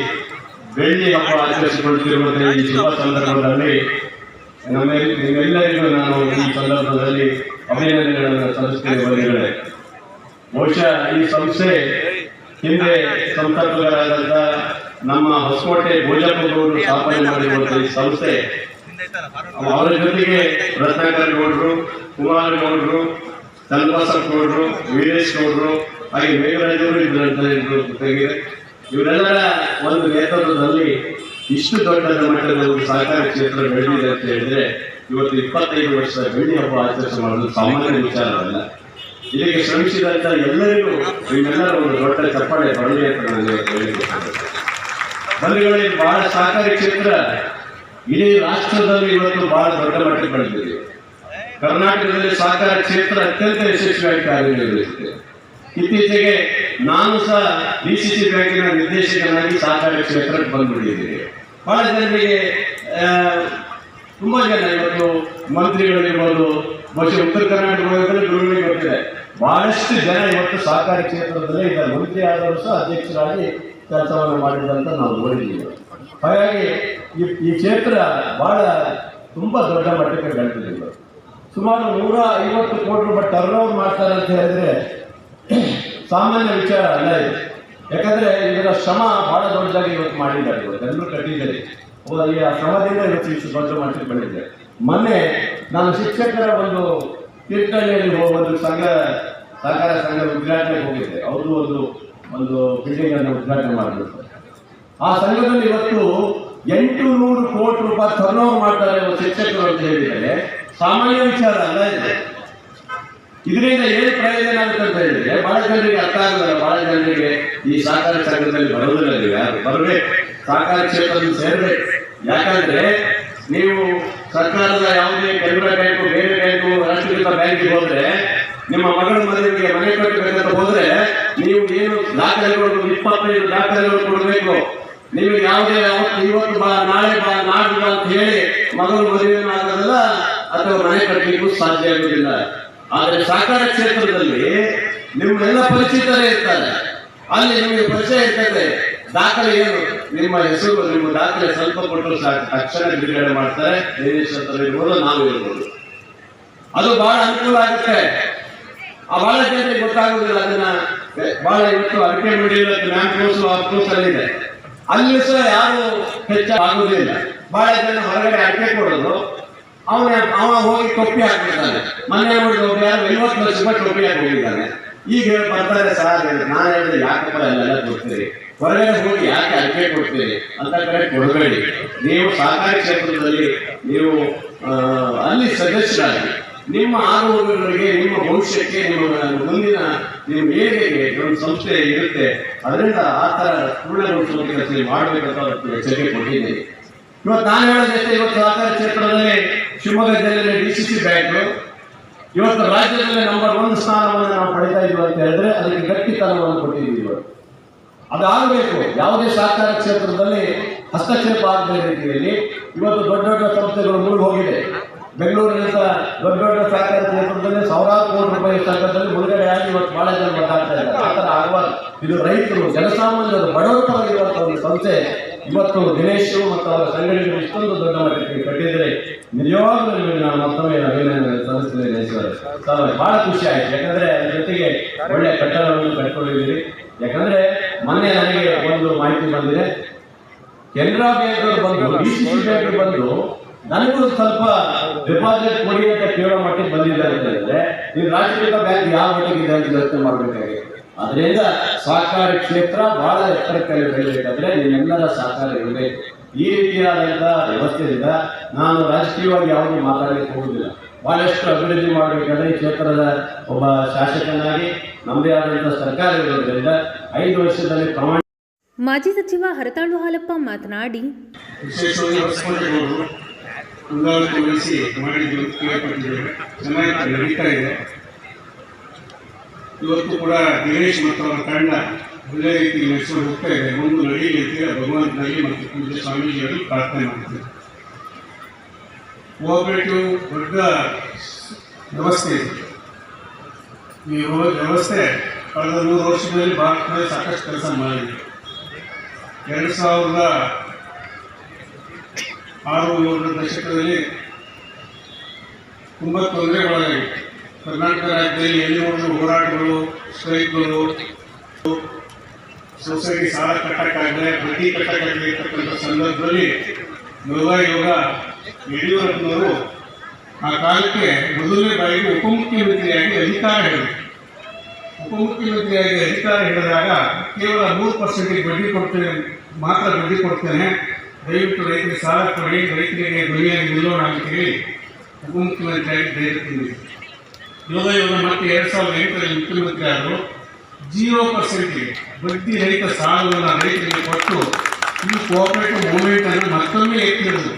ಬೆಳ್ಳಿ ಹಬ್ಬ ಆಚರಿಸಿಕೊಳ್ಳುತ್ತಿರುವಂತಹ ಈ ಶುಭ ಸಂದರ್ಭದಲ್ಲಿ ನಿಮ್ಮೆಲ್ಲರಿಗೂ ನಾನು ಈ ಸಂದರ್ಭದಲ್ಲಿ ಅಭಿನಂದನೆಗಳನ್ನು ಸಲ್ಲಿಸುತ್ತೇನೆ. ಬಂಧುಗಳೇ, ಬಹುಶಃ ಈ ಸಂಸ್ಥೆ ಹಿಂದೆ ಸಂಸ್ಥಾಪಕರಾದಂಥ ನಮ್ಮ ಹೊಸಕೋಟೆ ಭೋಜಪ್ಪಗೌಡರು ಸ್ಥಾಪನೆ ಮಾಡಿರುವಂತಹ ಈ ಸಂಸ್ಥೆ, ಅವರ ಜೊತೆಗೆ ರತ್ನಾಕರ ಗೌಡರು, ಕುಮಾರ ಗೌಡರು, ಚನ್ನಬಸಪ್ಪ ಗೌಡರು, ವೀರೇಶ್ ಗೌಡರು, ಹಾಗೆ ಮೇಘರಾಜರು ಇದ್ದರು ಜೊತೆಗೆ ಇವರೆಲ್ಲರ ಒಂದು ನೇತೃತ್ವದಲ್ಲಿ ಇಷ್ಟು ದೊಡ್ಡ ಮಟ್ಟದ ಒಂದು ಸಹಕಾರ ಕ್ಷೇತ್ರ ಬೆಳೆದಿದೆ ಅಂತ ಹೇಳಿದ್ರೆ ಇವತ್ತು 25 ವರ್ಷ ಬೆಳ್ಳಿ ಹಬ್ಬ ಆಚರಣೆ ಮಾಡೋದು ಸಾಮಾನ್ಯ ವಿಚಾರವಲ್ಲ. ಇದಕ್ಕೆ ಶ್ರಮಿಸಿದಂತ ಎಲ್ಲರಿಗೂ ನಿಮ್ಮೆಲ್ಲರ ಒಂದು ದೊಡ್ಡ ಚಪ್ಪಾಳೆ ಬರಲಿ ಅಂತ ನಾನು ಹೇಳಿದ್ದೇನೆ. ಬಂಧುಗಳೇ, ಬಹಳ ಸಹಕಾರಿ ಕ್ಷೇತ್ರ ಇಡೀ ರಾಷ್ಟ್ರದಲ್ಲಿ ಇವತ್ತು ಬಹಳ ದೊಡ್ಡ ಮಟ್ಟಕ್ಕೆ ಬೆಳೆದಿದೆ. ಕರ್ನಾಟಕದಲ್ಲಿ ಸಹಕಾರ ಕ್ಷೇತ್ರ ಅತ್ಯಂತ ಯಶಸ್ವಿಯಾಗಿ ಕಾರ್ಯನಿರ್ವಹಿಸಿದೆ. ಇತ್ತೀಚೆಗೆ ನಾನು ಸಹ DCC ಬ್ಯಾಂಕಿನ ನಿರ್ದೇಶಕನಾಗಿ ಸಹಕಾರ ಕ್ಷೇತ್ರಕ್ಕೆ ಬಂದ್ಬಿಟ್ಟಿದ್ದೀನಿ. ಬಹಳ ಜನರಿಗೆ ತುಂಬಾ ಜನ ಇವತ್ತು ಮಂತ್ರಿಗಳಿರ್ಬೋದು, ಬಹುಶಃ ಉತ್ತರ ಕರ್ನಾಟಕದಲ್ಲಿ ಗುರುಗಳಿಗೆ ಗೊತ್ತಿದೆ, ಬಹಳಷ್ಟು ಜನ ಇವತ್ತು ಸಹಕಾರಿ ಕ್ಷೇತ್ರದಲ್ಲೇ ಇದ್ದಾರೆ. ಮಂತ್ರಿ ಆದವರು ಸಹ ಅಧ್ಯಕ್ಷರಾಗಿ ಕೆಲಸವನ್ನು ಮಾಡಿದಂತ ನಾವು ನೋಡಿದ್ದೀವಿ. ಹಾಗಾಗಿ ಈ ಕ್ಷೇತ್ರ ಬಹಳ ತುಂಬಾ ದೊಡ್ಡ ಮಟ್ಟಕ್ಕೆ ಬೆಳೆದಿದೆ. ಸುಮಾರು 150 ಕೋಟಿ ರೂಪಾಯಿ ಟರ್ನ್ ಓವರ್ ಮಾಡ್ತಾರೆ ಅಂತ ಹೇಳಿದ್ರೆ ಸಾಮಾನ್ಯ ವಿಚಾರ ಅಲ್ಲ ಇದು. ಯಾಕಂದ್ರೆ ಇದರ ಶ್ರಮ ಬಹಳ ದೊಡ್ಡದಾಗಿ ಇವತ್ತು ಮಾಡಿದ್ದಾರೆ, ಎಲ್ಲರೂ ಕಟ್ಟಿದ್ದಾರೆ. ಈ ಶ್ರಮದಿಂದ ಇವತ್ತು ಇಷ್ಟು ದೊಡ್ಡ ಮಟ್ಟಕ್ಕೆ ಬೆಳೆದಿದೆ. ಮೊನ್ನೆ ನಾನು ಶಿಕ್ಷಕರ ಒಂದು ತೀರ್ಥಹಳ್ಳಿಯಲ್ಲಿ ಒಂದು ಸಹಕಾರ ಸಂಘ ಉದ್ಘಾಟನೆಗೆ ಹೋಗಿದ್ದೆ. ಅವರು ಒಂದು ಬಿಲ್ಡಿಂಗ್ ಅನ್ನು ಉದ್ಘಾಟನೆ ಮಾಡಿದ್ರು. ಆ ಸಂಘದಲ್ಲಿ ಇವತ್ತು 800 ಕೋಟಿ ರೂಪಾಯಿ ಟರ್ನ್ ಓವರ್ ಮಾಡ್ತಾರೆ ಶಿಕ್ಷಕರು ಅಂತ ಹೇಳಿದರೆ ಸಾಮಾನ್ಯ ವಿಚಾರ ಅಲ್ಲ ಇದು. ಇದರಿಂದ ಏನು ಪ್ರಯೋಜನ ಆಗುತ್ತೆ ಅಂತ ಹೇಳಿದ್ರೆ ಬಹಳ ಜನರಿಗೆ ಅರ್ಥ ಆಗಲ್ಲ. ಬಹಳ ಜನರಿಗೆ ಈ ಸಹಕಾರ ಸಂಘದಲ್ಲಿ ಬರೋದಿಲ್ಲ. ನೀವು ಯಾರು ಬರಬೇಕು, ಸಹಕಾರ ಕ್ಷೇತ್ರದಲ್ಲಿ ಸೇರಬೇಕು. ಯಾಕಂದ್ರೆ ನೀವು ಸರ್ಕಾರದ ಯಾವುದೇ ಕೆನರಾ ಬ್ಯಾಂಕು, ಬೇರೆ ಬ್ಯಾಂಕು, ರಾಷ್ಟ್ರೀಕೃತ ಬ್ಯಾಂಕಿಗೆ ಹೋದ್ರೆ, ನಿಮ್ಮ ಮಗಳ ಮದುವೆಗೆ ಮನೆ ಕಟ್ಟಬೇಕಂತ ಹೋದ್ರೆ ನೀವು ಏನು ದಾಖಲೆಗಳು 25 ದಾಖಲೆಗಳು ಕೊಡಬೇಕು. ನಿಮಗೆ ಯಾವುದೇ ಇವತ್ತು ಬಾ, ನಾಳೆ ಬಾ, ನಾಡ್ದು ಬಾ ಅಂತ ಹೇಳಿ ಮಗಳು ಮದುವೆನೂ ಆಗೋದಿಲ್ಲ ಅಥವಾ ಮನೆ ಕಟ್ಟಲಿಕ್ಕೂ ಸಾಧ್ಯ ಆಗುವುದಿಲ್ಲ. ಆದರೆ ಸಹಕಾರ ಕ್ಷೇತ್ರದಲ್ಲಿ ನಿಮ್ಮೆಲ್ಲ ಪರಿಚಿತರೇ ಇರ್ತಾರೆ. ಅಲ್ಲಿ ನಿಮಗೆ ಪರಿಚಯ ಇರ್ತದೆ. ದಾಖಲೆ ಏನು, ನಿಮ್ಮ ಹೆಸರು, ನಿಮ್ಮ ದಾಖಲೆ ಸ್ವಲ್ಪ ಕೊಟ್ಟರು ಸಾಕು, ತಕ್ಷಣ ಬಿಡುಗಡೆ ಮಾಡ್ತಾರೆ. ನಿರ್ದೇಶಕರು ಇರ್ಬೋದು, ನಾವು ಇರ್ಬೋದು. ಅದು ಬಹಳ ಅನುಕೂಲ ಆಗುತ್ತೆ. ಬಹಳ ಜನರಿಗೆ ಗೊತ್ತಾಗುದಿಲ್ಲ. ಅದನ್ನ ಬಹಳ ಇವತ್ತು ಅಡಿಕೆ ಮಿಡಿಯೋದಕ್ಕೆ ಇದೆ, ಅಲ್ಲಿ ಸಹ ಯಾರು ಹೆಚ್ಚಾಗುವುದಿಲ್ಲ. ಬಹಳ ಜನ ಹೊರಗಡೆ ಅಡಿಕೆ ಕೊಡೋದು, ಅವ ಹೋಗಿ ಟೊಪ್ಪಿ ಹಾಕ್ಬಿಡ್ತಾನೆ. ಮೊನ್ನೆ ನೋಡಿದ್ರು ಯಾರು 50 ಲಕ್ಷ ರೂಪಾಯಿ ಟೊಪ್ಪಿ ಹಾಕಿ ಹೋಗಿದ್ದಾನೆ. ಈಗ ಬರ್ತಾರೆ, ಸಾರ್ ನಾನು ಹೇಳಿದ್ರೆ ಯಾಕಪ್ಪ ಎಲ್ಲ ಕೊಡ್ತೀರಿ, ಹೊರಗಡೆ ಹೋಗಿ ಯಾಕೆ ಅಡಿಕೆ ಕೊಡ್ತೀರಿ ಅಂತ ಕಡೆ ಕೊಡಬೇಡಿ. ನೀವು ಸಹಕಾರಿ ಕ್ಷೇತ್ರದಲ್ಲಿ ನೀವು ಅಲ್ಲಿ ಸದಸ್ಯರಾಗಿ ನಿಮ್ಮ ಆರೋಗ್ಯಗಳಿಗೆ, ನಿಮ್ಮ ಭವಿಷ್ಯಕ್ಕೆ, ನಿಮ್ಮ ಮುಂದಿನ ನಿಮ್ಮ ಏರಿಯಾಗೆ ಒಂದು ಸಂಸ್ಥೆ ಇರುತ್ತೆ. ಅದರಿಂದ ಆ ಥರ ಪೂರ್ಣಗೊಳಿಸುವ ಕೆಲಸ ಮಾಡಬೇಕಂತ ಎಚ್ಚರಿಕೆ ಕೊಟ್ಟಿದ್ದೀನಿ. ಇವತ್ತು ನಾನು ಹೇಳೋದಷ್ಟೇ, ಇವತ್ತು ಸಹಕಾರ ಕ್ಷೇತ್ರದಲ್ಲಿ ಶಿವಮೊಗ್ಗ ಜಿಲ್ಲೆಯಲ್ಲಿ DCC ಬ್ಯಾಂಕ್ ಇವತ್ತು ರಾಜ್ಯದಲ್ಲಿ ನಂಬರ್ 1 ಸ್ಥಾನವನ್ನು ನಾವು ಪಡಿತಾ ಇದ್ವಿ ಅಂತ ಹೇಳಿದ್ರೆ ಅದಕ್ಕೆ ಗಟ್ಟಿತನವನ್ನು ಕೊಟ್ಟಿದ್ದೀವಿ. ಇವತ್ತು ಅದಾಗಬೇಕು. ಯಾವುದೇ ಸಹಕಾರ ಕ್ಷೇತ್ರದಲ್ಲಿ ಹಸ್ತಕ್ಷೇಪ ಆಗದ ರೀತಿಯಲ್ಲಿ ಇವತ್ತು ದೊಡ್ಡ ದೊಡ್ಡ ಸಂಸ್ಥೆಗಳು ಮುಳುಗಿ ಹೋಗಿದೆ. ಬೆಂಗಳೂರಿನಂತ ದೊಡ್ಡ ದೊಡ್ಡ ಸಹಕಾರ ಕ್ಷೇತ್ರದಲ್ಲಿ ಸಾವಿರಾರು ಕೋಟಿ ರೂಪಾಯಿ ಸಂಘದಲ್ಲಿ ಮುಳುಗಡೆ ಆಗಿ ಇವತ್ತು ಬಹಳ ಜನ ಮಾತಾಡ್ತಾ ಇದ್ದಾರೆ. ಆ ಥರ ಆಗಬಾರ್ದು. ಇದು ರೈತರು, ಜನಸಾಮಾನ್ಯರು, ಬಡವರ ಪರವಾಗಿರುವಂತಹ ಒಂದು ಸಂಸ್ಥೆ ಇವತ್ತು ದಿನೇಶ್ ಮತ್ತು ಅವರ ಸಂಘಟನೆಗಳು ಇಷ್ಟೊಂದು ದೊಡ್ಡ ಮಟ್ಟಕ್ಕೆ ಕಟ್ಟಿದರೆ ನಿಜವಾಗ್ಲೂ ನಿಮಗೆ ನಾನು ಮತ್ತೊಮ್ಮೆ ಅಭಿನಂದನೆ ಸಲ್ಲಿಸ್ತೇನೆ ಸರ್. ಬಹಳ ಖುಷಿ ಆಯ್ತು. ಯಾಕಂದ್ರೆ ಅದ್ರ ಜೊತೆಗೆ ಒಳ್ಳೆ ಕಟ್ಟಡವನ್ನು ಕಟ್ಕೊಂಡಿದ್ದೀರಿ. ಯಾಕಂದ್ರೆ ಮೊನ್ನೆ ನನಗೆ ಒಂದು ಮಾಹಿತಿ ಬಂದಿದೆ, ಕೆನರಾ ಬ್ಯಾಂಕ್ ಬಂದು DCC ಬ್ಯಾಂಕ್ ಬಂದು ನನಗೂ ಸ್ವಲ್ಪ ಡೆಪಾಸಿಟ್ ಕೊಡಿ ಅಂತ ಕೇಳೋ ಮಟ್ಟಿಗೆ ಬಂದಿದ್ದಾರೆ ಅಂತ ಹೇಳಿದ್ರೆ ನೀವು ರಾಷ್ಟ್ರೀಕೃತ ಬ್ಯಾಂಕ್ ಯಾವ ಮಟ್ಟಿಗೆ ಅಂತ ಯೋಚನೆ ಮಾಡಬೇಕಾಗಿದೆ. ಅದರಿಂದ ಸಹಕಾರಿ ಕ್ಷೇತ್ರ ಬಹಳ ಎತ್ತರಕ್ಕೆ ಬೆಳೆಯಬೇಕಾದ್ರೆ ನಿಮ್ಮೆಲ್ಲರ ಸಹಕಾರ ಇರಬೇಕು. ಈ ರೀತಿಯಾದಂತಹ ವ್ಯವಸ್ಥೆಯಿಂದ ನಾನು ರಾಜಕೀಯವಾಗಿ ಯಾವುದೂ ಮಾತಾಡಲಿಕ್ಕೆ ಹೋಗುವುದಿಲ್ಲ. ಬಹಳಷ್ಟು ಅಭಿವೃದ್ಧಿ ಮಾಡಬೇಕಾದ್ರೆ ಈ ಕ್ಷೇತ್ರದ ಒಬ್ಬ ಶಾಸಕನಾಗಿ ನಮ್ಮದೇ ಆದಂತಹ ಸರ್ಕಾರ ಇರೋದ್ರಿಂದ 5 ವರ್ಷದಲ್ಲಿ ಪ್ರಮಾಣ. ಮಾಜಿ ಸಚಿವ ಹರತಾಳು ಹಾಲಪ್ಪ ಮಾತನಾಡಿ, ವಿಶೇಷವಾಗಿ ಮುಂದಾಳತ್ವ ವಹಿಸಿ ಮಾಡಿದ್ದು ಕೇಳ್ಪಟ್ಟಿದ್ದೇವೆ. ಚೆನ್ನಾಗಿ ನಡೀತಾ ಇದೆ. ಇವತ್ತು ಕೂಡ ದಿನೇಶ್ ಮತ್ತು ಅವರ ತಂಡ ಒಳ್ಳೆ ರೀತಿ ನಡೆಸಿಕೊಂಡು ಹೋಗ್ತಾ ಇದೆ. ಒಂದು ನಡೀಲಿ ಅಂತೇಳಿ ಭಗವಂತನಲ್ಲಿ ಮತ್ತು ಪೂಜ್ಯ ಸ್ವಾಮೀಜಿಯವರಿಗೆ ಪ್ರಾರ್ಥನೆ ಮಾಡ್ತೇವೆ. ಕೋಆಪರೇಟಿವ್ ದೊಡ್ಡ ವ್ಯವಸ್ಥೆ ಇದೆ. ಈ ವ್ಯವಸ್ಥೆ ಕಳೆದ 100 ವರ್ಷಗಳಲ್ಲಿ ಭಾರತದಲ್ಲಿ ಸಾಕಷ್ಟು ಕೆಲಸ ಮಾಡಿದೆ. 2006-2007 ದಶಕದಲ್ಲಿ ತುಂಬ ತೊಂದರೆಗೊಳಗಾಗಿತ್ತು. ಕರ್ನಾಟಕ ರಾಜ್ಯದಲ್ಲಿ ಎಲ್ಲಿ ನೋಡಿದ್ರು ಹೋರಾಟಗಳು, ಸ್ಟ್ರೈಕ್ಗಳು, ಸೊಸೈಟಿ ಸಾಲ ಕಟ್ಟಕ್ಕಾಗದೆ ಬಡ್ಡಿ ಕಟ್ಟಕ್ಕಾಗದೆ ಇರ್ತಕ್ಕಂಥ ಸಂದರ್ಭದಲ್ಲಿ ಯೋಗ ಯಡಿಯೂರಪ್ಪನವರು ಆ ಕಾಲಕ್ಕೆ ಮೊದಲನೇ ಬಾರಿಗೆ ಉಪಮುಖ್ಯಮಂತ್ರಿಯಾಗಿ ಅಧಿಕಾರ ಹೇಳಿದರು. ಉಪಮುಖ್ಯಮಂತ್ರಿಯಾಗಿ ಅಧಿಕಾರ ಹೇಳಿದಾಗ ಕೇವಲ 3% ಬಡ್ಡಿ ಕೊಡ್ತೇನೆ, ದಯವಿಟ್ಟು ರೈತರಿಗೆ ಸಾಲ ಕೊಡಿ, ರೈತರಿಗೆ ಧ್ವನಿಯಾಗಿ ನಿಲ್ಲೋಣ ಅಂತ ಹೇಳಿ ಉಪಮುಖ್ಯಮಂತ್ರಿಯಾಗಿ ಧೈರ್ಯ ತುಂಬಿದರು. ಯೋಗ ಮತ್ತೆ 2008ರಲ್ಲಿ ಮುಖ್ಯಮಂತ್ರಿ ಆದರು. 0% ಬಡ್ಡಿ ರಹಿತ ಸಾಲವನ್ನು ರೈತರಿಗೆ ಕೊಟ್ಟು ಈ ಕೋಆಪರೇಟಿವ್ ಮೂವ್ಮೆಂಟ್ ಅನ್ನು ಮತ್ತೊಮ್ಮೆ ಎತ್ತಿರುವುದು.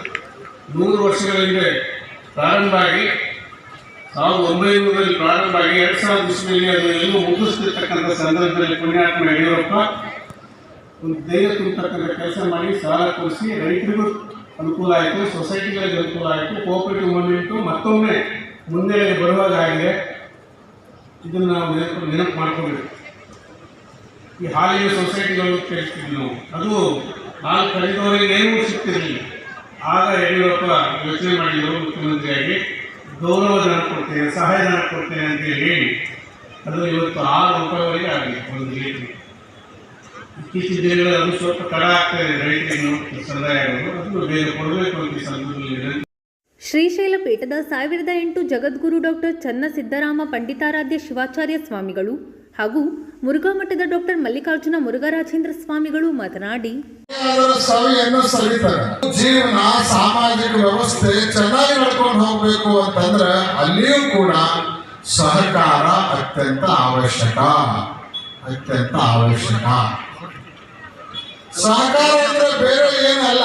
100 ವರ್ಷಗಳ ಹಿಂದೆ ಪ್ರಾರಂಭ ಆಗಿ 1900ರಲ್ಲಿ ಪ್ರಾರಂಭ ಆಗಿ 2000 ಇಸ್ವಿಯಲ್ಲಿ ಅದು ಎಲ್ಲೂ ಮುಗಿಸ್ತಿರ್ತಕ್ಕಂಥ ಸಂದರ್ಭದಲ್ಲಿ ಪುಣ್ಯಾತ್ಮ ಯಡಿಯೂರಪ್ಪ ಒಂದು ಧೈರ್ಯ ತುಂಬತಕ್ಕಂಥ ಕೆಲಸ ಮಾಡಿ ಸಾಲ ಕೊಡಿಸಿ ರೈತರಿಗೂ ಅನುಕೂಲ ಆಯಿತು, ಸೊಸೈಟಿಗಳಿಗೆ ಅನುಕೂಲ ಆಯಿತು. ಕೋಆಪರೇಟಿವ್ ಮೂವ್ಮೆಂಟು ಮತ್ತೊಮ್ಮೆ ಮುಂದೆ ಬರುವಾಗ ಆಗಿದೆ. ಇದನ್ನು ನಾವು ನೆನಪು ಮಾಡ್ಕೋಬೇಕು. ಈ ಹಾಲಿನ ಸೊಸೈಟಿಗಳು ಕೇಳ್ತಿದ್ವಿ ನಾವು, ಅದು ಹಾಲು ಕಳೆದವರಿಗೆ ಏನೂ ಸಿಗ್ತಿರಲಿಲ್ಲ. ಆಗ ಯಡಿಯೂರಪ್ಪ ಯೋಚನೆ ಮಾಡಿದರು, ಮುಖ್ಯಮಂತ್ರಿಯಾಗಿ ಗೌರವಧನ ಕೊಡ್ತೇನೆ, ಸಹಾಯಧನ ಕೊಡ್ತೇನೆ ಅಂತ ಹೇಳಿ ಅದು ಇವತ್ತು 6 ರೂಪಾಯಿವರೆಗೆ ಆಗಿದೆ ಒಂದು ಲೀಟ್ರಿಗೆ. ಇತ್ತೀಚಿನ ದಿನಗಳಲ್ಲಿ ಅದು ಸ್ವಲ್ಪ ತಡ ಆಗ್ತಾ ಇದೆ ರೈತರಿಗೆ ಸಂದಾಯಗಳು, ಅದನ್ನು ಬೇಗ ಕೊಡಬೇಕು ಅಂತ ಈ ಸಂದರ್ಭದಲ್ಲಿ. ಶ್ರೀಶೈಲ ಪೀಠದ 1008 ಜಗದ್ಗುರು ಡಾಕ್ಟರ್ ಚನ್ನಸಿದ್ದರಾಮ ಪಂಡಿತಾರಾಧ್ಯ ಶಿವಾಚಾರ್ಯ ಸ್ವಾಮಿಗಳು ಹಾಗೂ ಮುರುಘಾ ಮಠದ ಡಾಕ್ಟರ್ ಮಲ್ಲಿಕಾರ್ಜುನ ಮುರುಘರಾಜೇಂದ್ರ ಸ್ವಾಮಿಗಳು ಮಾತನಾಡಿ, ಸವಿಯನ್ನು ಸವಿತಾರೆ. ಜೀವನ ಸಾಮಾಜಿಕ ವ್ಯವಸ್ಥೆ ಚೆನ್ನಾಗಿ ನಡ್ಕೊಂಡು ಹೋಗ್ಬೇಕು ಅಂತಂದ್ರೆ ಅಲ್ಲಿಯೂ ಕೂಡ ಸಹಕಾರ ಅತ್ಯಂತ ಅವಶ್ಯಕ. ಸಹಕಾರ ಅಂದ್ರೆ ಬೇರೆ ಏನಲ್ಲ.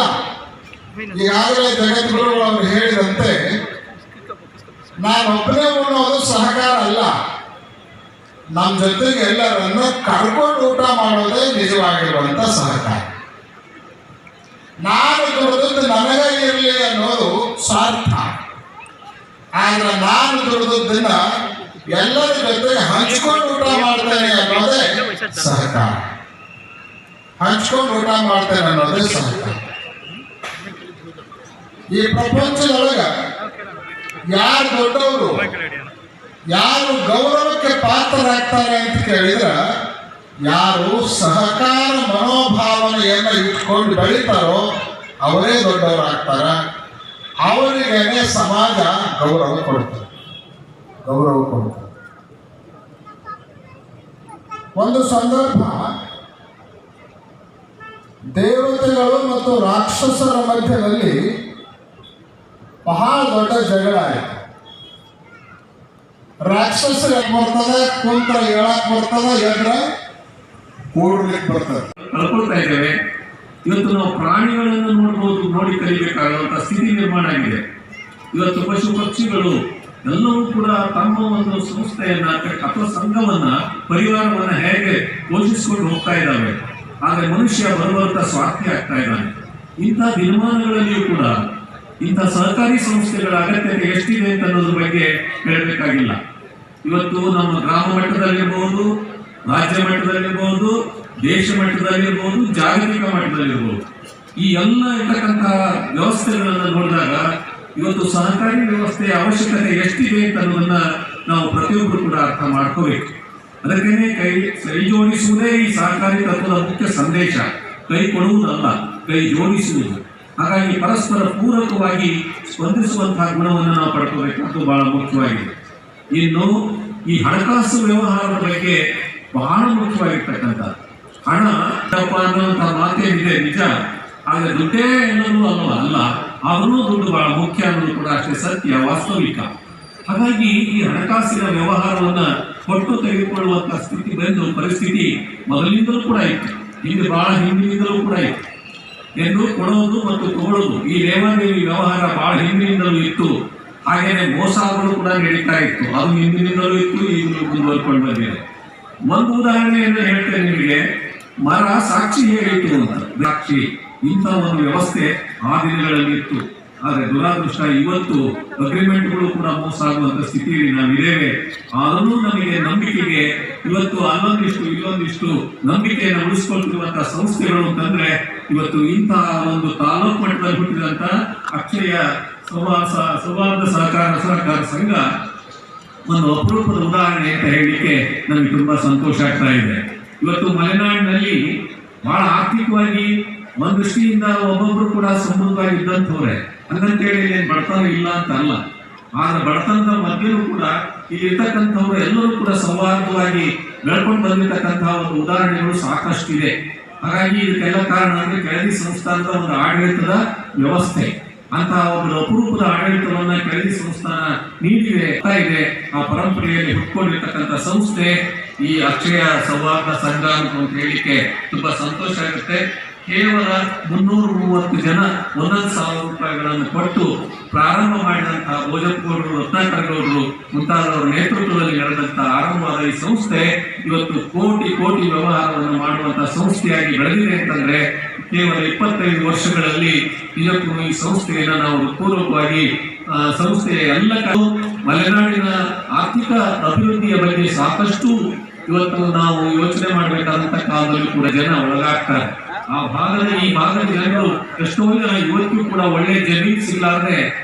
ಈಗಾಗಲೇ ಜಗದ್ಗುರುಗಳು ಅವರು ಹೇಳಿದಂತೆ ನಾನೊಬ್ಬನೇ ಉಣ್ಣೋದು ಸಹಕಾರ ಅಲ್ಲ, ನಮ್ಮ ಜೊತೆಗೆ ಎಲ್ಲರನ್ನು ಕರ್ಕೊಂಡು ಊಟ ಮಾಡೋದೇ ನಿಜವಾಗಿರುವಂತ ಸಹಕಾರ. ನಾನು ದುಡಿದದ್ದು ನನಗಾಗಿರಲಿ ಅನ್ನೋದು ಸ್ವಾರ್ಥ. ಆದ್ರೆ ನಾನು ದುಡಿದದ್ದನ್ನ ಎಲ್ಲರ ಜೊತೆ ಹಂಚ್ಕೊಂಡು ಊಟ ಮಾಡ್ತೇನೆ ಅನ್ನೋದೇ ಸಹಕಾರ. ಹಂಚ್ಕೊಂಡು ಊಟ ಮಾಡ್ತೇನೆ ಅನ್ನೋದೇ ಸಹಕಾರ. ಈ ಪ್ರಪಂಚದೊಳಗ ಯಾರು ದೊಡ್ಡವರು, ಯಾರು ಗೌರವಕ್ಕೆ ಪಾತ್ರರಾಗ್ತಾರೆ ಅಂತ ಕೇಳಿದ್ರ ಯಾರು ಸಹಕಾರ ಮನೋಭಾವನೆಯನ್ನು ಇಟ್ಕೊಂಡು ಬೆಳೀತಾರೋ ಅವರೇ ದೊಡ್ಡವರಾಗ್ತಾರ. ಅವರಿಗೇನೆ ಸಮಾಜ ಗೌರವ ಕೊಡ್ತಾರೆ. ಒಂದು ಸಂದರ್ಭ ದೇವತೆಗಳು ಮತ್ತು ರಾಕ್ಷಸರ ಮಧ್ಯದಲ್ಲಿ ಬಹಳ ದೊಡ್ಡ ಜಗಳ ಆಯಿತು. ರಾಕ್ಷಸರಿಗೆ ಬರ್ತದೆ, ಕುಂತ್ರ ಹೇಳಕ್ ಬರ್ತದೆ, ಎದ್ರ ಕೂಡ್ಲಿಕ್ಕೆ ಬರ್ತದೆ. ಕಳ್ಕೊಳ್ತಾ ಇದ್ದೇವೆ. ಇವತ್ತು ನಾವು ಪ್ರಾಣಿಗಳನ್ನು ನೋಡಿ ಕಲಿಬೇಕಾಗುವಂತ ಸ್ಥಿತಿ ನಿರ್ಮಾಣ ಆಗಿದೆ. ಇವತ್ತು ಪಶು ಪಕ್ಷಿಗಳು ಎಲ್ಲವೂ ಕೂಡ ತಮ್ಮ ಒಂದು ಸಂಸ್ಥೆಯನ್ನ ಅಥವಾ ಸಂಘವನ್ನ, ಪರಿವಾರವನ್ನ ಹೇಗೆ ಪೋಷಿಸಿಕೊಂಡು ಹೋಗ್ತಾ ಇದ್ದಾವೆ. ಆದ್ರೆ ಮನುಷ್ಯ ಬರುವಂತ ಸ್ವಾರ್ಥಿ ಆಗ್ತಾ ಇದ್ದಾನೆ. ಇಂಥ ದಿನಮಾನಗಳಲ್ಲಿಯೂ ಕೂಡ ಇಂಥ ಸಹಕಾರಿ ಸಂಸ್ಥೆಗಳ ಅಗತ್ಯತೆ ಎಷ್ಟಿದೆ ಅಂತ ಅನ್ನೋದ್ರ ಬಗ್ಗೆ ಹೇಳಬೇಕಾಗಿಲ್ಲ. ಇವತ್ತು ನಮ್ಮ ಗ್ರಾಮ ಮಟ್ಟದಲ್ಲಿರ್ಬಹುದು, ರಾಜ್ಯ ಮಟ್ಟದಲ್ಲಿರ್ಬಹುದು, ದೇಶ ಮಟ್ಟದಲ್ಲಿರ್ಬಹುದು, ಜಾಗತಿಕ ಮಟ್ಟದಲ್ಲಿರ್ಬಹುದು, ಈ ಎಲ್ಲ ಇರ್ತಕ್ಕಂತಹ ವ್ಯವಸ್ಥೆಗಳನ್ನ ನೋಡಿದಾಗ ಇವತ್ತು ಸಹಕಾರಿ ವ್ಯವಸ್ಥೆಯ ಅವಶ್ಯಕತೆ ಎಷ್ಟಿದೆ ಅಂತ ಅನ್ನೋದನ್ನ ನಾವು ಪ್ರತಿಯೊಬ್ಬರು ಕೂಡ ಅರ್ಥ ಮಾಡ್ಕೋಬೇಕು. ಅದಕ್ಕೇನೆ ಕೈ ಜೋಡಿಸುವುದೇ ಈ ಸಹಕಾರಿ ತತ್ವದ ಮುಖ್ಯ ಸಂದೇಶ. ಕೈ ಕೊಡುವುದಲ್ಲ, ಕೈ ಜೋಡಿಸುವುದು. ಹಾಗಾಗಿ ಪರಸ್ಪರ ಪೂರಕವಾಗಿ ಸ್ಪಂದಿಸುವಂತಹ ಗುಣವನ್ನು ನಾವು ಪಡ್ಕೋಬೇಕಾದ್ದು ಬಹಳ ಮುಖ್ಯವಾಗಿದೆ. ಇನ್ನು ಈ ಹಣಕಾಸು ವ್ಯವಹಾರದ ಬಗ್ಗೆ ಬಹಳ ಮುಖ್ಯವಾಗಿರ್ತಕ್ಕಂಥ ಹಣ ಅನ್ನುವಂತಹ ಮಾತೇನಿದೆ ನಿಜ. ಆದ್ರೆ ದುಡ್ಡೇ ಎಲ್ಲರೂ ಅಲ್ಲ, ಅವನು ದುಡ್ಡು ಬಹಳ ಮುಖ್ಯ ಅನ್ನೋದು ಕೂಡ ಅಷ್ಟೇ ಸತ್ಯ, ವಾಸ್ತವಿಕ. ಹಾಗಾಗಿ ಈ ಹಣಕಾಸಿನ ವ್ಯವಹಾರವನ್ನ ಕೊಟ್ಟು ತೆಗೆದುಕೊಳ್ಳುವಂತಹ ಸ್ಥಿತಿ ಬಂದು ಪರಿಸ್ಥಿತಿ ಮೊದಲಿನಿಂದಲೂ ಕೂಡ ಇತ್ತು, ಬಹಳ ಹಿಂದಿನಿಂದಲೂ ಕೂಡ ಇತ್ತು. ಎಂದು ಕೊಡೋದು ಮತ್ತು ತಗೊಳ್ಳೋದು ಈ ಲೇವಾದೇವಿ ವ್ಯವಹಾರ ಬಹಳ ಹಿಂದಿನಿಂದಲೂ ಇತ್ತು. ಹಾಗೇನೆ ಮೋಸಗಳು ಕೂಡ ನಡೀತಾ ಇತ್ತು. ಅದು ಹಿಂದಿನಿಂದಲೂ ಇತ್ತು, ಈಗಲೂ ಮುಂದುವರ್ಕೊಂಡು ಬಂದಿದೆ. ಒಂದು ಉದಾಹರಣೆಯನ್ನು ಹೇಳ್ತೇನೆ ನಿಮಗೆ. ಮರ ಸಾಕ್ಷಿ ಹೇಳಿತು ಅಂತ, ಸಾಕ್ಷಿ ಇಂಥ ಒಂದು ವ್ಯವಸ್ಥೆ ಆ ದಿನಗಳಲ್ಲಿ ಇತ್ತು. ಆದರೆ ದುರಾದೃಷ್ಟ ಇವತ್ತು ಅಗ್ರಿಮೆಂಟ್ಗಳು ಕೂಡ ಮೋಸ ಆಗುವಂತ ಸ್ಥಿತಿಯಲ್ಲಿ ನಾವಿದ್ದೇವೆ. ಆದರೂ ನಮಗೆ ನಂಬಿಕೆಗೆ ಇವತ್ತು ಅಲ್ಲೊಂದಿಷ್ಟು ಇಲ್ಲೊಂದಿಷ್ಟು ನಂಬಿಕೆಯನ್ನು ಉಳಿಸಿಕೊಳ್ತಿರುವಂತಹ ಸಂಸ್ಥೆಗಳು ಅಂತಂದ್ರೆ ಇವತ್ತು ಇಂತಹ ಒಂದು ತಾಲೂಕು ಮಟ್ಟದಲ್ಲಿ ಹುಟ್ಟಿದಂತ ಅಕ್ಷಯ ಸೌಹಾರ್ದ ಸಹಕಾರ ಸಂಘ ಒಂದು ಅಪರೂಪದ ಉದಾಹರಣೆ ಅಂತ ಹೇಳಲಿಕ್ಕೆ ನಮಗೆ ತುಂಬಾ ಸಂತೋಷ ಆಗ್ತಾ ಇದೆ. ಇವತ್ತು ಮಲೆನಾಡಿನಲ್ಲಿ ಬಹಳ ಆರ್ಥಿಕವಾಗಿ ಒಂದು ದೃಷ್ಟಿಯಿಂದ ಒಬ್ಬೊಬ್ರು ಕೂಡ ಸಮೃದ್ಧವಾಗಿ ಇದ್ದಂಥವ್ರೆ. ಹಂಗಂತೇಳಿ ಏನ್ ಬಡತನ ಇಲ್ಲ ಅಂತ ಅಲ್ಲ, ಆದ್ರೆ ಬಡತನದ ಮಧ್ಯೆಯೂ ಕೂಡ ಇಲ್ಲಿರ್ತಕ್ಕಂಥವ್ರು ಎಲ್ಲರೂ ಕೂಡ ಸೌಹಾರ್ದವಾಗಿ ಬೆಳ್ಕೊಂಡು ಬಂದಿರತಕ್ಕಂತಹ ಒಂದು ಉದಾಹರಣೆಗಳು ಸಾಕಷ್ಟಿದೆ. ಹಾಗಾಗಿ ಇದಕ್ಕೆಲ್ಲ ಕಾರಣ ಅಂದ್ರೆ ಕೆಳದಿ ಸಂಸ್ಥಾನದ ಒಂದು ಆಡಳಿತದ ವ್ಯವಸ್ಥೆ. ಅಂತಹ ಒಂದು ಅಪರೂಪದ ಆಡಳಿತವನ್ನ ಕೆಳದಿ ಸಂಸ್ಥಾನ ನೀಡಿದೆ ಇದೆ. ಆ ಪರಂಪರೆಯಲ್ಲಿ ಹುಟ್ಕೊಂಡಿರ್ತಕ್ಕಂಥ ಸಂಸ್ಥೆ ಈ ಅಕ್ಷಯ ಸೌಹಾರ್ದ ಸಂಘ ಅಂತ ಹೇಳಿಕ್ಕೆ ತುಂಬಾ ಸಂತೋಷ ಆಗುತ್ತೆ. ಕೇವಲ 330 ಜನ 1,000 ರೂಪಾಯಿಗಳನ್ನು ಕೊಟ್ಟು ಪ್ರಾರಂಭ ಮಾಡಿದಂತಹ ಭೋಜಪ್ಪಗೌಡರು, ರತ್ನಾಕರಗೌಡರು ಮುಂತಾದವರ ನೇತೃತ್ವದಲ್ಲಿ ನಡೆದಂತಹ ಆರಂಭವಾದ ಈ ಸಂಸ್ಥೆ ಇವತ್ತು ಕೋಟಿ ಕೋಟಿ ವ್ಯವಹಾರವನ್ನು ಮಾಡುವಂತಹ ಸಂಸ್ಥೆಯಾಗಿ ಬೆಳೆದಿದೆ ಅಂತಂದ್ರೆ ಕೇವಲ 25 ವರ್ಷಗಳಲ್ಲಿ ಇದಕ್ಕೂ ಈ ಸಂಸ್ಥೆಯನ್ನು ನಾವು ಪೂರ್ವಕವಾಗಿ ಸಂಸ್ಥೆಯ ಎಲ್ಲ ಮಲೆನಾಡಿನ ಆರ್ಥಿಕ ಅಭಿವೃದ್ಧಿಯ ಬಗ್ಗೆ ಸಾಕಷ್ಟು ಇವತ್ತು ನಾವು ಯೋಚನೆ ಮಾಡಬೇಕಾದಂತ ಕಾಲದಲ್ಲಿ ಕೂಡ ಜನ ಒಳಗಾಗ್ತಾರೆ. ಈ ಭಾಗದ ಜನರು ಎಷ್ಟೋ ಜನ ಇವತ್ತು ಕೂಡ ಒಳ್ಳೆ ಜಮೀನು ಸಿಗಲಾರದೆ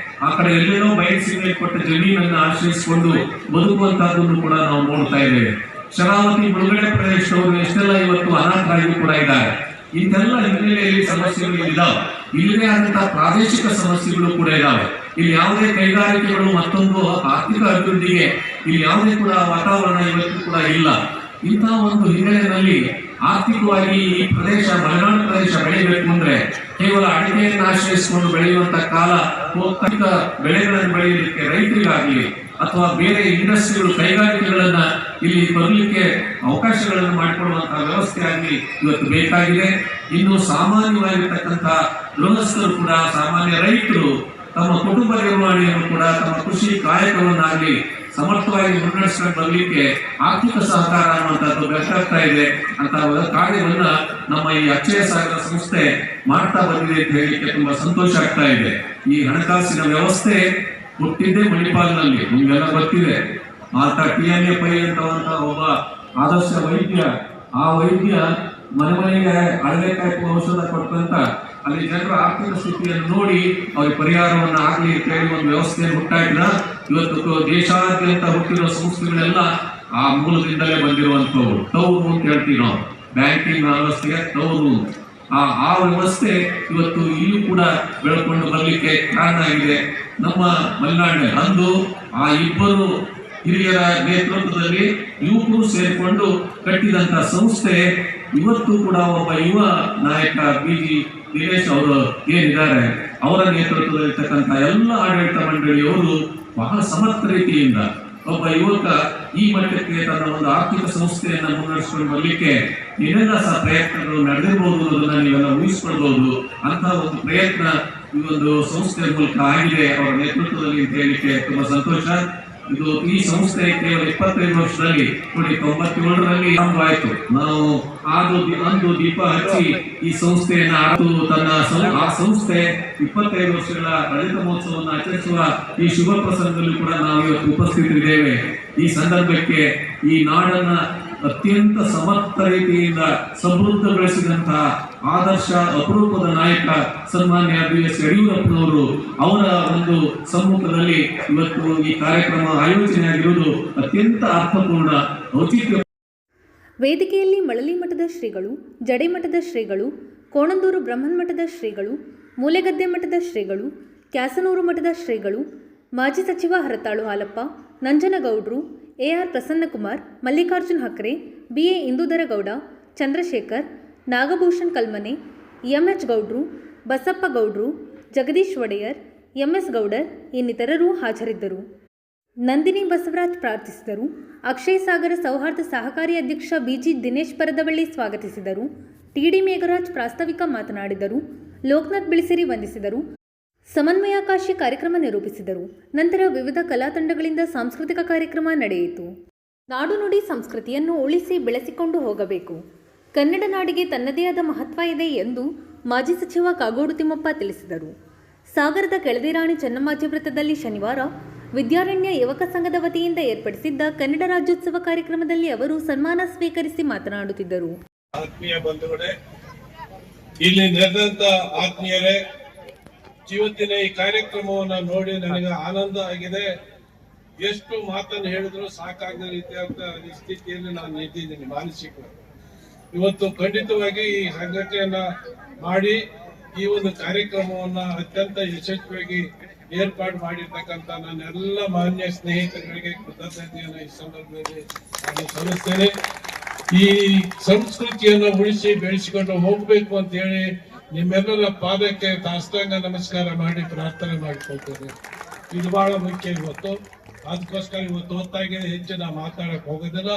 ಆ ಕಡೆ ಎಲ್ಲೆಲ್ಲೋ ಬಯಲು ಸೀಮೆ ಕೊಟ್ಟ ಜಮೀನನ್ನು ಆಶ್ರಯಿಸಿಕೊಂಡು ಬದುಕುವಂತಹದ್ದನ್ನು ಕೂಡ ನಾವು ನೋಡ್ತಾ ಇದ್ದೇವೆ. ಶರಾವತಿ ಮುಳುಗಡೆ ಪ್ರದೇಶದವರು ಎಷ್ಟೆಲ್ಲ ಇವತ್ತು ಅನಾಥರಾಗಿ ಕೂಡ ಇದ್ದಾರೆ. ಇಂಥೆಲ್ಲ ಹಿನ್ನೆಲೆಯಲ್ಲಿ ಸಮಸ್ಯೆಗಳು ಇದಾವೆ. ಇಲ್ಲದೇ ಆದಂತಹ ಪ್ರಾದೇಶಿಕ ಸಮಸ್ಯೆಗಳು ಕೂಡ ಇದಾವೆ. ಇಲ್ಲಿ ಯಾವುದೇ ಕೈಗಾರಿಕೆಗಳು ಮತ್ತೊಂದು ಆರ್ಥಿಕ ಅಭಿವೃದ್ಧಿಗೆ ಇಲ್ಲಿ ಯಾವುದೇ ಕೂಡ ವಾತಾವರಣ ಇವತ್ತು ಕೂಡ ಇಲ್ಲ. ಇಂತಹ ಒಂದು ಹಿನ್ನೆಲೆಯಲ್ಲಿ ಆರ್ಥಿಕವಾಗಿ ಈ ಪ್ರದೇಶ ಮಲೆನಾಡು ಪ್ರದೇಶ ಬೆಳೆಯಬೇಕು ಅಂದ್ರೆ ಕೇವಲ ಅಡಿಕೆಯನ್ನು ಆಶ್ರಯಿಸಿಕೊಂಡು ಬೆಳೆಯುವಂತ ಕಾಲ ಹೋಗ್ತಕ್ಕ ಬೆಳೆಗಳನ್ನು ಬೆಳೆಯಲಿಕ್ಕೆ ರೈತರಿಗಾಗಲಿ ಅಥವಾ ಬೇರೆ ಇಂಡಸ್ಟ್ರಿಗಳು ಕೈಗಾರಿಕೆಗಳನ್ನ ಇಲ್ಲಿ ಬರಲಿಕ್ಕೆ ಅವಕಾಶಗಳನ್ನು ಮಾಡಿಕೊಡುವಂತಹ ವ್ಯವಸ್ಥೆ ಆಗಲಿ ಇವತ್ತು ಬೇಕಾಗಿದೆ. ಇನ್ನು ಸಾಮಾನ್ಯವಾಗಿರ್ತಕ್ಕಂತಹ ಗೃಹಸ್ಥರು ಕೂಡ ಸಾಮಾನ್ಯ ರೈತರು ತಮ್ಮ ಕುಟುಂಬ ನಿರ್ವಹಣೆಯನ್ನು ಕೂಡ ತಮ್ಮ ಕೃಷಿ ಕಾಯಕವನ್ನಾಗಲಿ ಸಮರ್ಥವಾಗಿ ಮುನ್ನಡೆಸ್ಕೊಂಡು ಬರಲಿಕ್ಕೆ ಆರ್ಥಿಕ ಸಹಕಾರ ಅನ್ನುವಂಥದ್ದು ಬೇಕಾಗ್ತಾ ಇದೆ ಅಂತ ಕಾರ್ಯವನ್ನ ನಮ್ಮ ಈ ಅಕ್ಷಯ ಸಾಗರ ಸಂಸ್ಥೆ ಮಾಡ್ತಾ ಬಂದಿದೆ ಅಂತ ಹೇಳಲಿಕ್ಕೆ ತುಂಬಾ ಸಂತೋಷ ಆಗ್ತಾ ಇದೆ. ಈ ಹಣಕಾಸಿನ ವ್ಯವಸ್ಥೆ ಹುಟ್ಟಿದ್ದೇ ಮಣಿಪಾಲ್ನಲ್ಲಿ, ನಿಮ್ಗೆಲ್ಲ ಗೊತ್ತಿದೆ. ಆತ TNA ಪೈ ಅಂತವಂತ ಒಬ್ಬ ಆದರ್ಶ ವೈದ್ಯ, ಆ ವೈದ್ಯ ಮನೆಗೆ ಅಳಲೆಕಾಯಿ ಔಷಧ ಕೊಟ್ಟಂತ ಅಲ್ಲಿ ಜನರ ಆರ್ಥಿಕ ಸ್ಥಿತಿಯನ್ನು ನೋಡಿ ಅವ್ರಿಗೆ ಪರಿಹಾರವನ್ನ ಆಗ್ಲಿ ಅಂತ ಹೇಳಿ ಒಂದು ವ್ಯವಸ್ಥೆಯನ್ನು ಹುಟ್ಟಾಕಿದ. ಇವತ್ತು ದೇಶಾದ್ಯಂತ ಹುಟ್ಟಿರುವ ಸಂಸ್ಥೆಗಳೆಲ್ಲ ಆ ಮೂಲದಿಂದಲೇ ಬಂದಿರುವಂತವು. ತವರು ಅಂತ ಹೇಳ್ತೀವಿ ನಾವು, ಬ್ಯಾಂಕಿಂಗ್ ವ್ಯವಸ್ಥೆಗೆ ತವರು. ಆ ವ್ಯವಸ್ಥೆ ಇವತ್ತು ಇಲ್ಲೂ ಕೂಡ ಬೆಳ್ಕೊಂಡು ಬರಲಿಕ್ಕೆ ಕಾರಣ ಆಗಿದೆ. ನಮ್ಮ ಮಲೆನಾಡಿನಲ್ಲಿ ಅಂದು ಆ ಇಬ್ಬರು ಹಿರಿಯರ ನೇತೃತ್ವದಲ್ಲಿ ಯುವಕರು ಸೇರಿಕೊಂಡು ಕಟ್ಟಿದಂತ ಸಂಸ್ಥೆ ಇವತ್ತು ಕೂಡ ಒಬ್ಬ ಯುವ ನಾಯಕ BG ದಿನೇಶ್ ಅವರು ಏನಿದ್ದಾರೆ ಅವರ ನೇತೃತ್ವದಲ್ಲಿರ್ತಕ್ಕಂಥ ಎಲ್ಲ ಆಡಳಿತ ಮಂಡಳಿಯವರು ಬಹಳ ಸಮರ್ಥ ರೀತಿಯಿಂದ ಒಬ್ಬ ಯುವಕ ಈ ಮಟ್ಟಕ್ಕೆ ತನ್ನ ಒಂದು ಆರ್ಥಿಕ ಸಂಸ್ಥೆಯನ್ನ ಮುನ್ನಡೆಸಿಕೊಂಡು ಬರಲಿಕ್ಕೆ ಏನೆಲ್ಲ ಸಹ ಪ್ರಯತ್ನಗಳು ನಡೆದಿರಬಹುದು ಅನ್ನೋದನ್ನ ನೀವೆಲ್ಲ ಊಹಿಸಿಕೊಳ್ಬಹುದು. ಅಂತಹ ಒಂದು ಪ್ರಯತ್ನ ಈ ಒಂದು ಸಂಸ್ಥೆಯ ಮೂಲಕ ಆಗಿದೆ ಅವರ ನೇತೃತ್ವದಲ್ಲಿ ಅಂತ ಹೇಳಲಿಕ್ಕೆ ತುಂಬಾ ಸಂತೋಷ. ಈ ಸಂಸ್ಥೆ ಕೇವಲ 25 ವರ್ಷದಲ್ಲಿ ನೋಡಿ 97ರಲ್ಲಿ ಆರಂಭವಾಯಿತು. ನಾವು ಅಂದು ದೀಪ ಹಚ್ಚಿ ಈ ಸಂಸ್ಥೆಯನ್ನ ಆ ಸಂಸ್ಥೆ 25 ವರ್ಷಗಳ ರಜತ ಮಹೋತ್ಸವವನ್ನು ಆಚರಿಸುವ ಈ ಶುಭ ಪ್ರಸಂಗದಲ್ಲೂ ಕೂಡ ನಾವು ಇವತ್ತು ಉಪಸ್ಥಿತರಿದ್ದೇವೆ. ಈ ಸಂದರ್ಭಕ್ಕೆ ಈ ನಾಡನ್ನ ಅತ್ಯಂತ ಸಮರ್ಥ ರೀತಿಯಿಂದ ಸಮೃದ್ಧಗೊಳಿಸಿದಂತಹ ಆದರ್ಶ ಅಪರೂಪದ ನಾಯಕ ಸನ್ಮಾನ್ಯ BS ಯಡಿಯೂರಪ್ಪನವರು ಅವರ ಒಂದು ಸಮ್ಮುಖದಲ್ಲಿ ಇವತ್ತು ಈ ಕಾರ್ಯಕ್ರಮ ಆಯೋಜನೆಯಾಗಿರುವುದು ಅತ್ಯಂತ ಅರ್ಥಪೂರ್ಣ ಔಚಿತ್ಯ. ವೇದಿಕೆಯಲ್ಲಿ ಮಳಲಿ ಮಠದ ಶ್ರೀಗಳು, ಜಡೆಮಠದ ಶ್ರೀಗಳು, ಕೋಣಂದೂರು ಬ್ರಹ್ಮನ್ ಮಠದ ಶ್ರೀಗಳು, ಮೂಲೆಗದ್ದೆ ಮಠದ ಶ್ರೀಗಳು, ಕ್ಯಾಸನೂರು ಮಠದ ಶ್ರೀಗಳು, ಮಾಜಿ ಸಚಿವ Haratalu Halappa, ನಂಜನಗೌಡ್ರು, AR Prasannakumar, Mallikarjun Hakre, BA ಇಂದೂಧರಗೌಡ, Chandrashekhar, Nagabhushan Kalmane, MH ಗೌಡ್ರು, ಬಸಪ್ಪ ಗೌಡ್ರು, ಜಗದೀಶ್ ಒಡೆಯರ್, MS ಗೌಡರ್ ಇನ್ನಿತರರು ಹಾಜರಿದ್ದರು. ನಂದಿನಿ ಬಸವರಾಜ್ ಪ್ರಾರ್ಥಿಸಿದರು. ಅಕ್ಷಯ ಸಾಗರ ಸೌಹಾರ್ದ ಸಹಕಾರಿ ಅಧ್ಯಕ್ಷ BG ದಿನೇಶ್ ಪರದವಳ್ಳಿ ಸ್ವಾಗತಿಸಿದರು. TD ಮೇಘರಾಜ್ ಪ್ರಾಸ್ತಾವಿಕ ಮಾತನಾಡಿದರು. ಲೋಕನಾಥ್ ಬಿಳಿಸಿರಿ ವಂದಿಸಿದರು. ಸಮನ್ವಯಾಕಾಶಿ ಕಾರ್ಯಕ್ರಮ ನಿರೂಪಿಸಿದರು. ನಂತರ ವಿವಿಧ ಕಲಾ ತಂಡಗಳಿಂದ ಸಾಂಸ್ಕೃತಿಕ ಕಾರ್ಯಕ್ರಮ ನಡೆಯಿತು. ನಾಡು ನುಡಿ ಸಂಸ್ಕೃತಿಯನ್ನು ಉಳಿಸಿ ಬೆಳೆಸಿಕೊಂಡು ಹೋಗಬೇಕು. ಕನ್ನಡ ನಾಡಿಗೆ ತನ್ನದೇ ಆದ ಮಹತ್ವ ಇದೆ ಎಂದು ಮಾಜಿ ಸಚಿವ ಕಾಗೋಡು ತಿಮ್ಮಪ್ಪ ತಿಳಿಸಿದರು. ಸಾಗರದ ಕೆಳದಿರಾಣಿ ಚೆನ್ನಮ್ಮಾಜಿ ವೃತ್ತದಲ್ಲಿ ಶನಿವಾರ ವಿದ್ಯಾರಣ್ಯ ಯುವಕ ಸಂಘದ ವತಿಯಿಂದ ಏರ್ಪಡಿಸಿದ್ದ ಕನ್ನಡ ರಾಜ್ಯೋತ್ಸವ ಕಾರ್ಯಕ್ರಮದಲ್ಲಿ ಅವರು ಸನ್ಮಾನ ಸ್ವೀಕರಿಸಿ ಮಾತನಾಡುತ್ತಿದ್ದರು. ಆತ್ಮೀಯ ಬಂಧುಗಳೇ, ಇಲ್ಲಿ ನೆರೆದಂತ ಆತ್ಮೀಯರೇ, ಇವತ್ತಿನ ಈ ಕಾರ್ಯಕ್ರಮವನ್ನು ನೋಡಿ ನನಗೆ ಆನಂದ ಆಗಿದೆ. ಎಷ್ಟು ಮಾತನ್ನು ಹೇಳಿದ್ರು ಸಾಕಾಗದ ರೀತಿಯಾದ ಸ್ಥಿತಿಯಲ್ಲಿ ನಾನು ನಿಂತಿದ್ದೀನಿ ಮಾನಸಿಕವಾಗಿ. ಇವತ್ತು ಖಂಡಿತವಾಗಿ ಈ ಸಂಘಟನೆಯನ್ನ ಮಾಡಿ ಈ ಒಂದು ಕಾರ್ಯಕ್ರಮವನ್ನ ಅತ್ಯಂತ ಯಶಸ್ವಿಯಾಗಿ ಏರ್ಪಾಡು ಮಾಡಿರ್ತಕ್ಕಂಥ ನನ್ನೆಲ್ಲ ಮಾನ್ಯ ಸ್ನೇಹಿತರಿಗೆ ಕೃತಜ್ಞತೆಯನ್ನು ಈ ಸಂದರ್ಭದಲ್ಲಿ ನಾನು ಸಲ್ಲಿಸ್ತೇನೆ. ಈ ಸಂಸ್ಕೃತಿಯನ್ನು ಉಳಿಸಿ ಬೆಳೆಸಿಕೊಂಡು ಹೋಗ್ಬೇಕು ಅಂತ ಹೇಳಿ ನಿಮ್ಮೆಲ್ಲರ ಪಾದಕ್ಕೆ ಸಾಷ್ಟಾಂಗ ನಮಸ್ಕಾರ ಮಾಡಿ ಪ್ರಾರ್ಥನೆ ಮಾಡಿಕೊಳ್ತೇನೆ. ಇದು ಬಹಳ ಮುಖ್ಯ ಇವತ್ತು. ಅದಕ್ಕೋಸ್ಕರ ಇವತ್ತು ಹೊತ್ತಾಗಿದೆ, ಹೆಚ್ಚು ನಾವು ಮಾತಾಡಕ್ ಹೋಗೋದಿಲ್ಲ.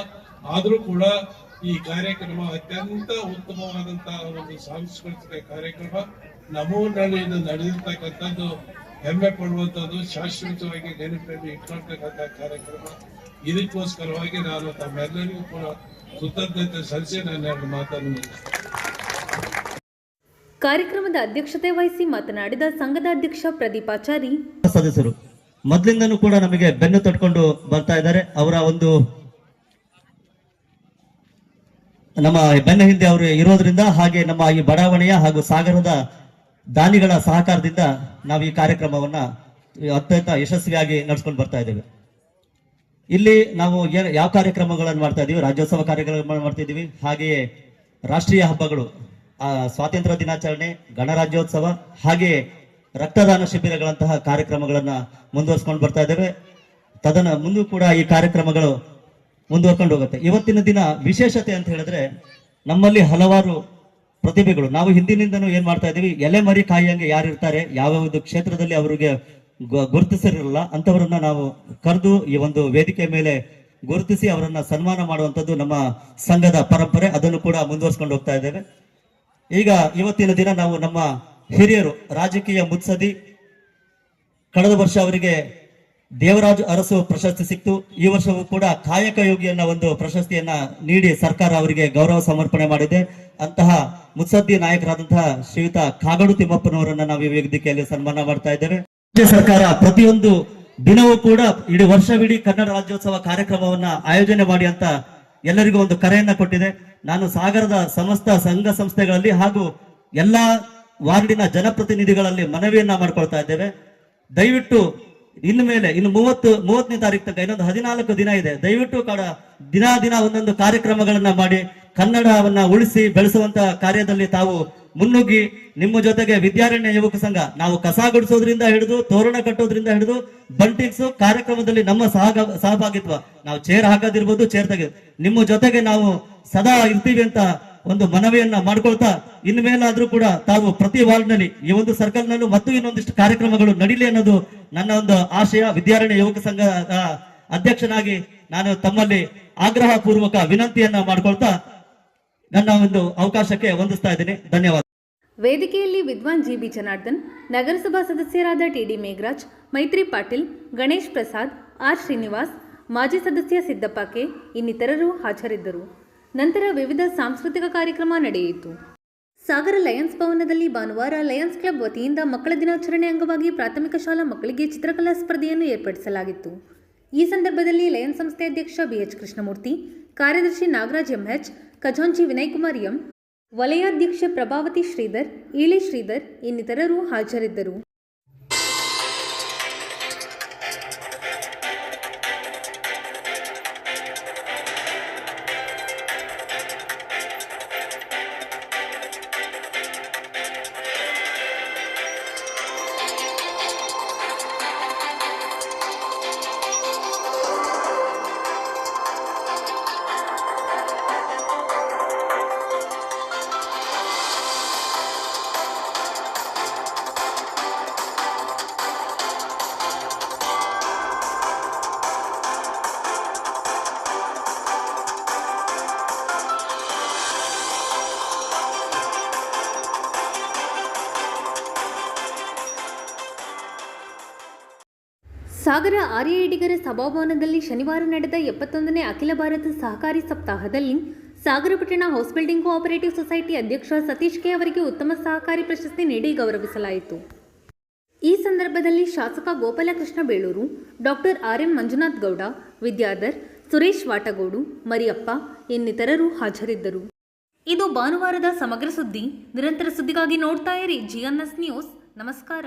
ಆದ್ರೂ ಕೂಡ ಈ ಕಾರ್ಯಕ್ರಮ ಅತ್ಯಂತ ಉತ್ತಮವಾದಂತಹ ಒಂದು ಸಾಂಸ್ಕೃತಿಕ ಕಾರ್ಯಕ್ರಮ. ನಮ್ಮೂರಿನಲ್ಲಿ ಇದು ನಡೆದಿರ್ತಕ್ಕಂಥದ್ದು ಹೆಮ್ಮೆ ಪಡುವಂಥದ್ದು, ಶಾಶ್ವತವಾಗಿ ನೆನಪಲ್ಲಿ ಇಟ್ಕೊಳ್ತಕ್ಕಂಥ ಕಾರ್ಯಕ್ರಮ. ಇದಕ್ಕೋಸ್ಕರವಾಗಿ ನಾನು ತಮ್ಮೆಲ್ಲರಿಗೂ ಕೂಡ ಕೃತಜ್ಞತೆ ಸಲ್ಲಿಸಿ ನನ್ನ ಎರಡು ಮಾತನ್ನು ಕಾರ್ಯಕ್ರಮದ ಅಧ್ಯಕ್ಷತೆ ವಹಿಸಿ ಮಾತನಾಡಿದ ಸಂಘದ ಅಧ್ಯಕ್ಷ ಪ್ರದೀಪಾಚಾರಿ, ಸದಸ್ಯರು ಮೊದಲಿಂದನೂ ಕೂಡ ನಮಗೆ ಬೆನ್ನು ತಟ್ಕೊಂಡು ಬರ್ತಾ ಇದ್ದಾರೆ. ಅವರ ಒಂದು ನಮ್ಮ ಬೆನ್ನ ಹಿಂದೆ ಅವರು ಇರೋದ್ರಿಂದ, ಹಾಗೆ ನಮ್ಮ ಈ ಬಡಾವಣೆಯ ಹಾಗೂ ಸಾಗರದ ದಾನಿಗಳ ಸಹಕಾರದಿಂದ ನಾವು ಈ ಕಾರ್ಯಕ್ರಮವನ್ನ ಅತ್ಯಂತ ಯಶಸ್ವಿಯಾಗಿ ನಡೆಸ್ಕೊಂಡು ಬರ್ತಾ ಇದ್ದೇವೆ. ಇಲ್ಲಿ ನಾವು ಯಾವ ಕಾರ್ಯಕ್ರಮಗಳನ್ನು ಮಾಡ್ತಾ ಇದೀವಿ, ರಾಜ್ಯೋತ್ಸವ ಕಾರ್ಯಕ್ರಮ ಮಾಡ್ತಿದ್ದೀವಿ. ಹಾಗೆಯೇ ರಾಷ್ಟ್ರೀಯ ಹಬ್ಬಗಳು, ಸ್ವಾತಂತ್ರ್ಯ ದಿನಾಚರಣೆ, ಗಣರಾಜ್ಯೋತ್ಸವ, ಹಾಗೆಯೇ ರಕ್ತದಾನ ಶಿಬಿರಗಳಂತಹ ಕಾರ್ಯಕ್ರಮಗಳನ್ನ ಮುಂದುವರ್ಸ್ಕೊಂಡು ಬರ್ತಾ ಇದ್ದೇವೆ. ಮುಂದೂ ಕೂಡ ಈ ಕಾರ್ಯಕ್ರಮಗಳು ಮುಂದುವರ್ಕೊಂಡು ಹೋಗುತ್ತೆ. ಇವತ್ತಿನ ದಿನ ವಿಶೇಷತೆ ಅಂತ ಹೇಳಿದ್ರೆ, ನಮ್ಮಲ್ಲಿ ಹಲವಾರು ಪ್ರತಿಭೆಗಳು, ನಾವು ಹಿಂದಿನಿಂದನೂ ಏನ್ ಮಾಡ್ತಾ ಇದೀವಿ, ಎಲೆ ಮರಿ ಕಾಯಿಯಂಗೆ ಯಾರಿರ್ತಾರೆ, ಯಾವ್ಯಾವುದು ಕ್ಷೇತ್ರದಲ್ಲಿ ಅವರಿಗೆ ಗುರುತಿಸಿರಲ್ಲ ಅಂತವರನ್ನ ನಾವು ಕರೆದು ಈ ಒಂದು ವೇದಿಕೆ ಮೇಲೆ ಗುರುತಿಸಿ ಅವರನ್ನ ಸನ್ಮಾನ ಮಾಡುವಂತದ್ದು ನಮ್ಮ ಸಂಘದ ಪರಂಪರೆ. ಅದನ್ನು ಕೂಡ ಮುಂದುವರ್ಸ್ಕೊಂಡು ಹೋಗ್ತಾ ಇದ್ದೇವೆ. ಈಗ ಇವತ್ತಿನ ದಿನ ನಾವು ನಮ್ಮ ಹಿರಿಯರು, ರಾಜಕೀಯ ಮುತ್ಸದಿ, ಕಳೆದ ವರ್ಷ ಅವರಿಗೆ ದೇವರಾಜು ಅರಸು ಪ್ರಶಸ್ತಿ ಸಿಕ್ತು. ಈ ವರ್ಷವೂ ಕೂಡ ಕಾಯಕ ಯೋಗಿ ಅನ್ನೋ ಒಂದು ಪ್ರಶಸ್ತಿಯನ್ನ ನೀಡಿ ಸರ್ಕಾರ ಅವರಿಗೆ ಗೌರವ ಸಮರ್ಪಣೆ ಮಾಡಿದೆ. ಅಂತಹ ಮುತ್ಸದ್ದಿ ನಾಯಕರಾದಂತಹ ಶ್ರೀಯುತ ಕಾಗೋಡು ತಿಮ್ಮಪ್ಪನವರನ್ನ ನಾವು ಈ ವೇದಿಕೆಯಲ್ಲಿ ಸನ್ಮಾನ ಮಾಡ್ತಾ ಇದ್ದೇವೆ. ರಾಜ್ಯ ಸರ್ಕಾರ ಪ್ರತಿಯೊಂದು ದಿನವೂ ಕೂಡ ಇಡೀ ವರ್ಷವಿಡೀ ಕನ್ನಡ ರಾಜ್ಯೋತ್ಸವ ಕಾರ್ಯಕ್ರಮವನ್ನ ಆಯೋಜನೆ ಮಾಡಿ ಅಂತ ಎಲ್ಲರಿಗೂ ಒಂದು ಕರೆಯನ್ನ ಕೊಟ್ಟಿದೆ. ನಾನು ಸಾಗರದ ಸಮಸ್ತ ಸಂಘ ಸಂಸ್ಥೆಗಳಲ್ಲಿ ಹಾಗೂ ಎಲ್ಲಾ ವಾರ್ಡಿನ ಜನಪ್ರತಿನಿಧಿಗಳಲ್ಲಿ ಮನವಿಯನ್ನ ಮಾಡ್ಕೊಳ್ತಾ ಇದ್ದೇವೆ. ದಯವಿಟ್ಟು ಇನ್ನು 30ನೇ ತಾರೀಕು ತನಕ ಇನ್ನೊಂದು 14 ದಿನ ಇದೆ. ದಯವಿಟ್ಟು ದಿನ ಒಂದೊಂದು ಕಾರ್ಯಕ್ರಮಗಳನ್ನ ಮಾಡಿ ಕನ್ನಡವನ್ನ ಉಳಿಸಿ ಬೆಳೆಸುವಂತ ಕಾರ್ಯದಲ್ಲಿ ತಾವು ಮುನ್ನುಗ್ಗಿ ನಿಮ್ಮ ಜೊತೆಗೆ ವಿದ್ಯಾರಣ್ಯ ಯುವಕ ಸಂಘ, ನಾವು ಕಸ ಗುಡಿಸೋದ್ರಿಂದ ಹಿಡಿದು ತೋರಣ ಕಟ್ಟೋದ್ರಿಂದ ಹಿಡಿದು ಬಂಟಿಕ್ಸ್ ಕಾರ್ಯಕ್ರಮದಲ್ಲಿ ನಮ್ಮ ಸಹಭಾಗಿತ್ವ, ನಾವು ಚೇರ್ ಹಾಕೋದಿರ್ಬೋದು, ಚೇರ್ ತೆಗೆದು ನಿಮ್ಮ ಜೊತೆಗೆ ನಾವು ಸದಾ ಇರ್ತೀವಿ ಅಂತ ಒಂದು ಮನವಿಯನ್ನ ಮಾಡ್ಕೊಳ್ತಾ, ಇನ್ಮೇಲಾದ್ರೂ ಕೂಡ ತಾವು ಪ್ರತಿ ವಾರ್ಡ್ನಲ್ಲಿ ಈ ಒಂದು ಸರ್ಕಲ್ ನಲ್ಲೂ ಮತ್ತು ಇನ್ನೊಂದಿಷ್ಟು ಕಾರ್ಯಕ್ರಮಗಳು ನಡೀಲಿ ಅನ್ನೋದು ನನ್ನ ಒಂದು ಆಶಯ. ವಿದ್ಯಾರಣ್ಯ ಯುವಕ ಸಂಘದ ಅಧ್ಯಕ್ಷನಾಗಿ ನಾನು ತಮ್ಮಲ್ಲಿ ಆಗ್ರಹ ಪೂರ್ವಕ ವಿನಂತಿಯನ್ನ ಮಾಡ್ಕೊಳ್ತಾ ನನ್ನ ಒಂದು ಅವಕಾಶಕ್ಕೆ ವಂದಿಸ್ತಾ ಇದ್ದೀನಿ. ಧನ್ಯವಾದ. ವೇದಿಕೆಯಲ್ಲಿ ವಿದ್ವಾನ್ ಜಿಬಿ ಜನಾರ್ದನ್, ನಗರಸಭಾ ಸದಸ್ಯರಾದ ಟಿಡಿ ಮೇಘರಾಜ್, ಮೈತ್ರಿ ಪಾಟೀಲ್, ಗಣೇಶ್ ಪ್ರಸಾದ್, ಆರ್ ಶ್ರೀನಿವಾಸ್, ಮಾಜಿ ಸದಸ್ಯ ಸಿದ್ದಪ್ಪ ಕೆ ಇನ್ನಿತರರು ಹಾಜರಿದ್ದರು. ನಂತರ ವಿವಿಧ ಸಾಂಸ್ಕೃತಿಕ ಕಾರ್ಯಕ್ರಮ ನಡೆಯಿತು. ಸಾಗರ ಲಯನ್ಸ್ ಭವನದಲ್ಲಿ ಭಾನುವಾರ ಲಯನ್ಸ್ ಕ್ಲಬ್ ವತಿಯಿಂದ ಮಕ್ಕಳ ದಿನಾಚರಣೆ ಅಂಗವಾಗಿ ಪ್ರಾಥಮಿಕ ಶಾಲಾ ಮಕ್ಕಳಿಗೆ ಚಿತ್ರಕಲಾ ಸ್ಪರ್ಧೆಯನ್ನು ಏರ್ಪಡಿಸಲಾಗಿತ್ತು. ಈ ಸಂದರ್ಭದಲ್ಲಿ ಲಯನ್ಸ್ ಸಂಸ್ಥೆ ಅಧ್ಯಕ್ಷ ಬಿಎಚ್ ಕೃಷ್ಣಮೂರ್ತಿ, ಕಾರ್ಯದರ್ಶಿ ನಾಗರಾಜ್ ಎಂಎಚ್, ಖಜಾಂಚಿ ವಿನಯ್ಕುಮಾರ್ ಎಂ, ವಲಯಾಧ್ಯಕ್ಷೆ ಪ್ರಭಾವತಿ ಶ್ರೀಧರ್, ಈಳಿ ಶ್ರೀಧರ್ ಇನ್ನಿತರರು ಹಾಜರಿದ್ದರು. ಸಾಗರ ಆರ್ಯಡಿಗರ ಸಭಾಭವನದಲ್ಲಿ ಶನಿವಾರ ನಡೆದ 71ನೇ ಅಖಿಲ ಭಾರತ ಸಹಕಾರಿ ಸಪ್ತಾಹದಲ್ಲಿ ಸಾಗರ ಪಟ್ಟಣ ಹೌಸ್ ಬಿಲ್ಡಿಂಗ್ ಕೋಆಪರೇಟಿವ್ ಸೊಸೈಟಿ ಅಧ್ಯಕ್ಷ ಸತೀಶ್ ಕೆ ಅವರಿಗೆ ಉತ್ತಮ ಸಹಕಾರಿ ಪ್ರಶಸ್ತಿ ನೀಡಿ ಗೌರವಿಸಲಾಯಿತು. ಈ ಸಂದರ್ಭದಲ್ಲಿ ಶಾಸಕ ಗೋಪಾಲಕೃಷ್ಣ ಬೇಳೂರು, ಡಾಕ್ಟರ್ ಆರ್.ಎಂ. ಮಂಜುನಾಥ್ ಗೌಡ, ವಿದ್ಯಾಧರ್, ಸುರೇಶ್ ವಾಟಗೋಡು, ಮರಿಯಪ್ಪ ಇನ್ನಿತರರು ಹಾಜರಿದ್ದರು. ಇದು ಭಾನುವಾರದ ಸಮಗ್ರ ಸುದ್ದಿ. ನಿರಂತರ ಸುದ್ದಿಗಾಗಿ ನೋಡ್ತಾ ಇರಿ GNS ನ್ಯೂಸ್. ನಮಸ್ಕಾರ.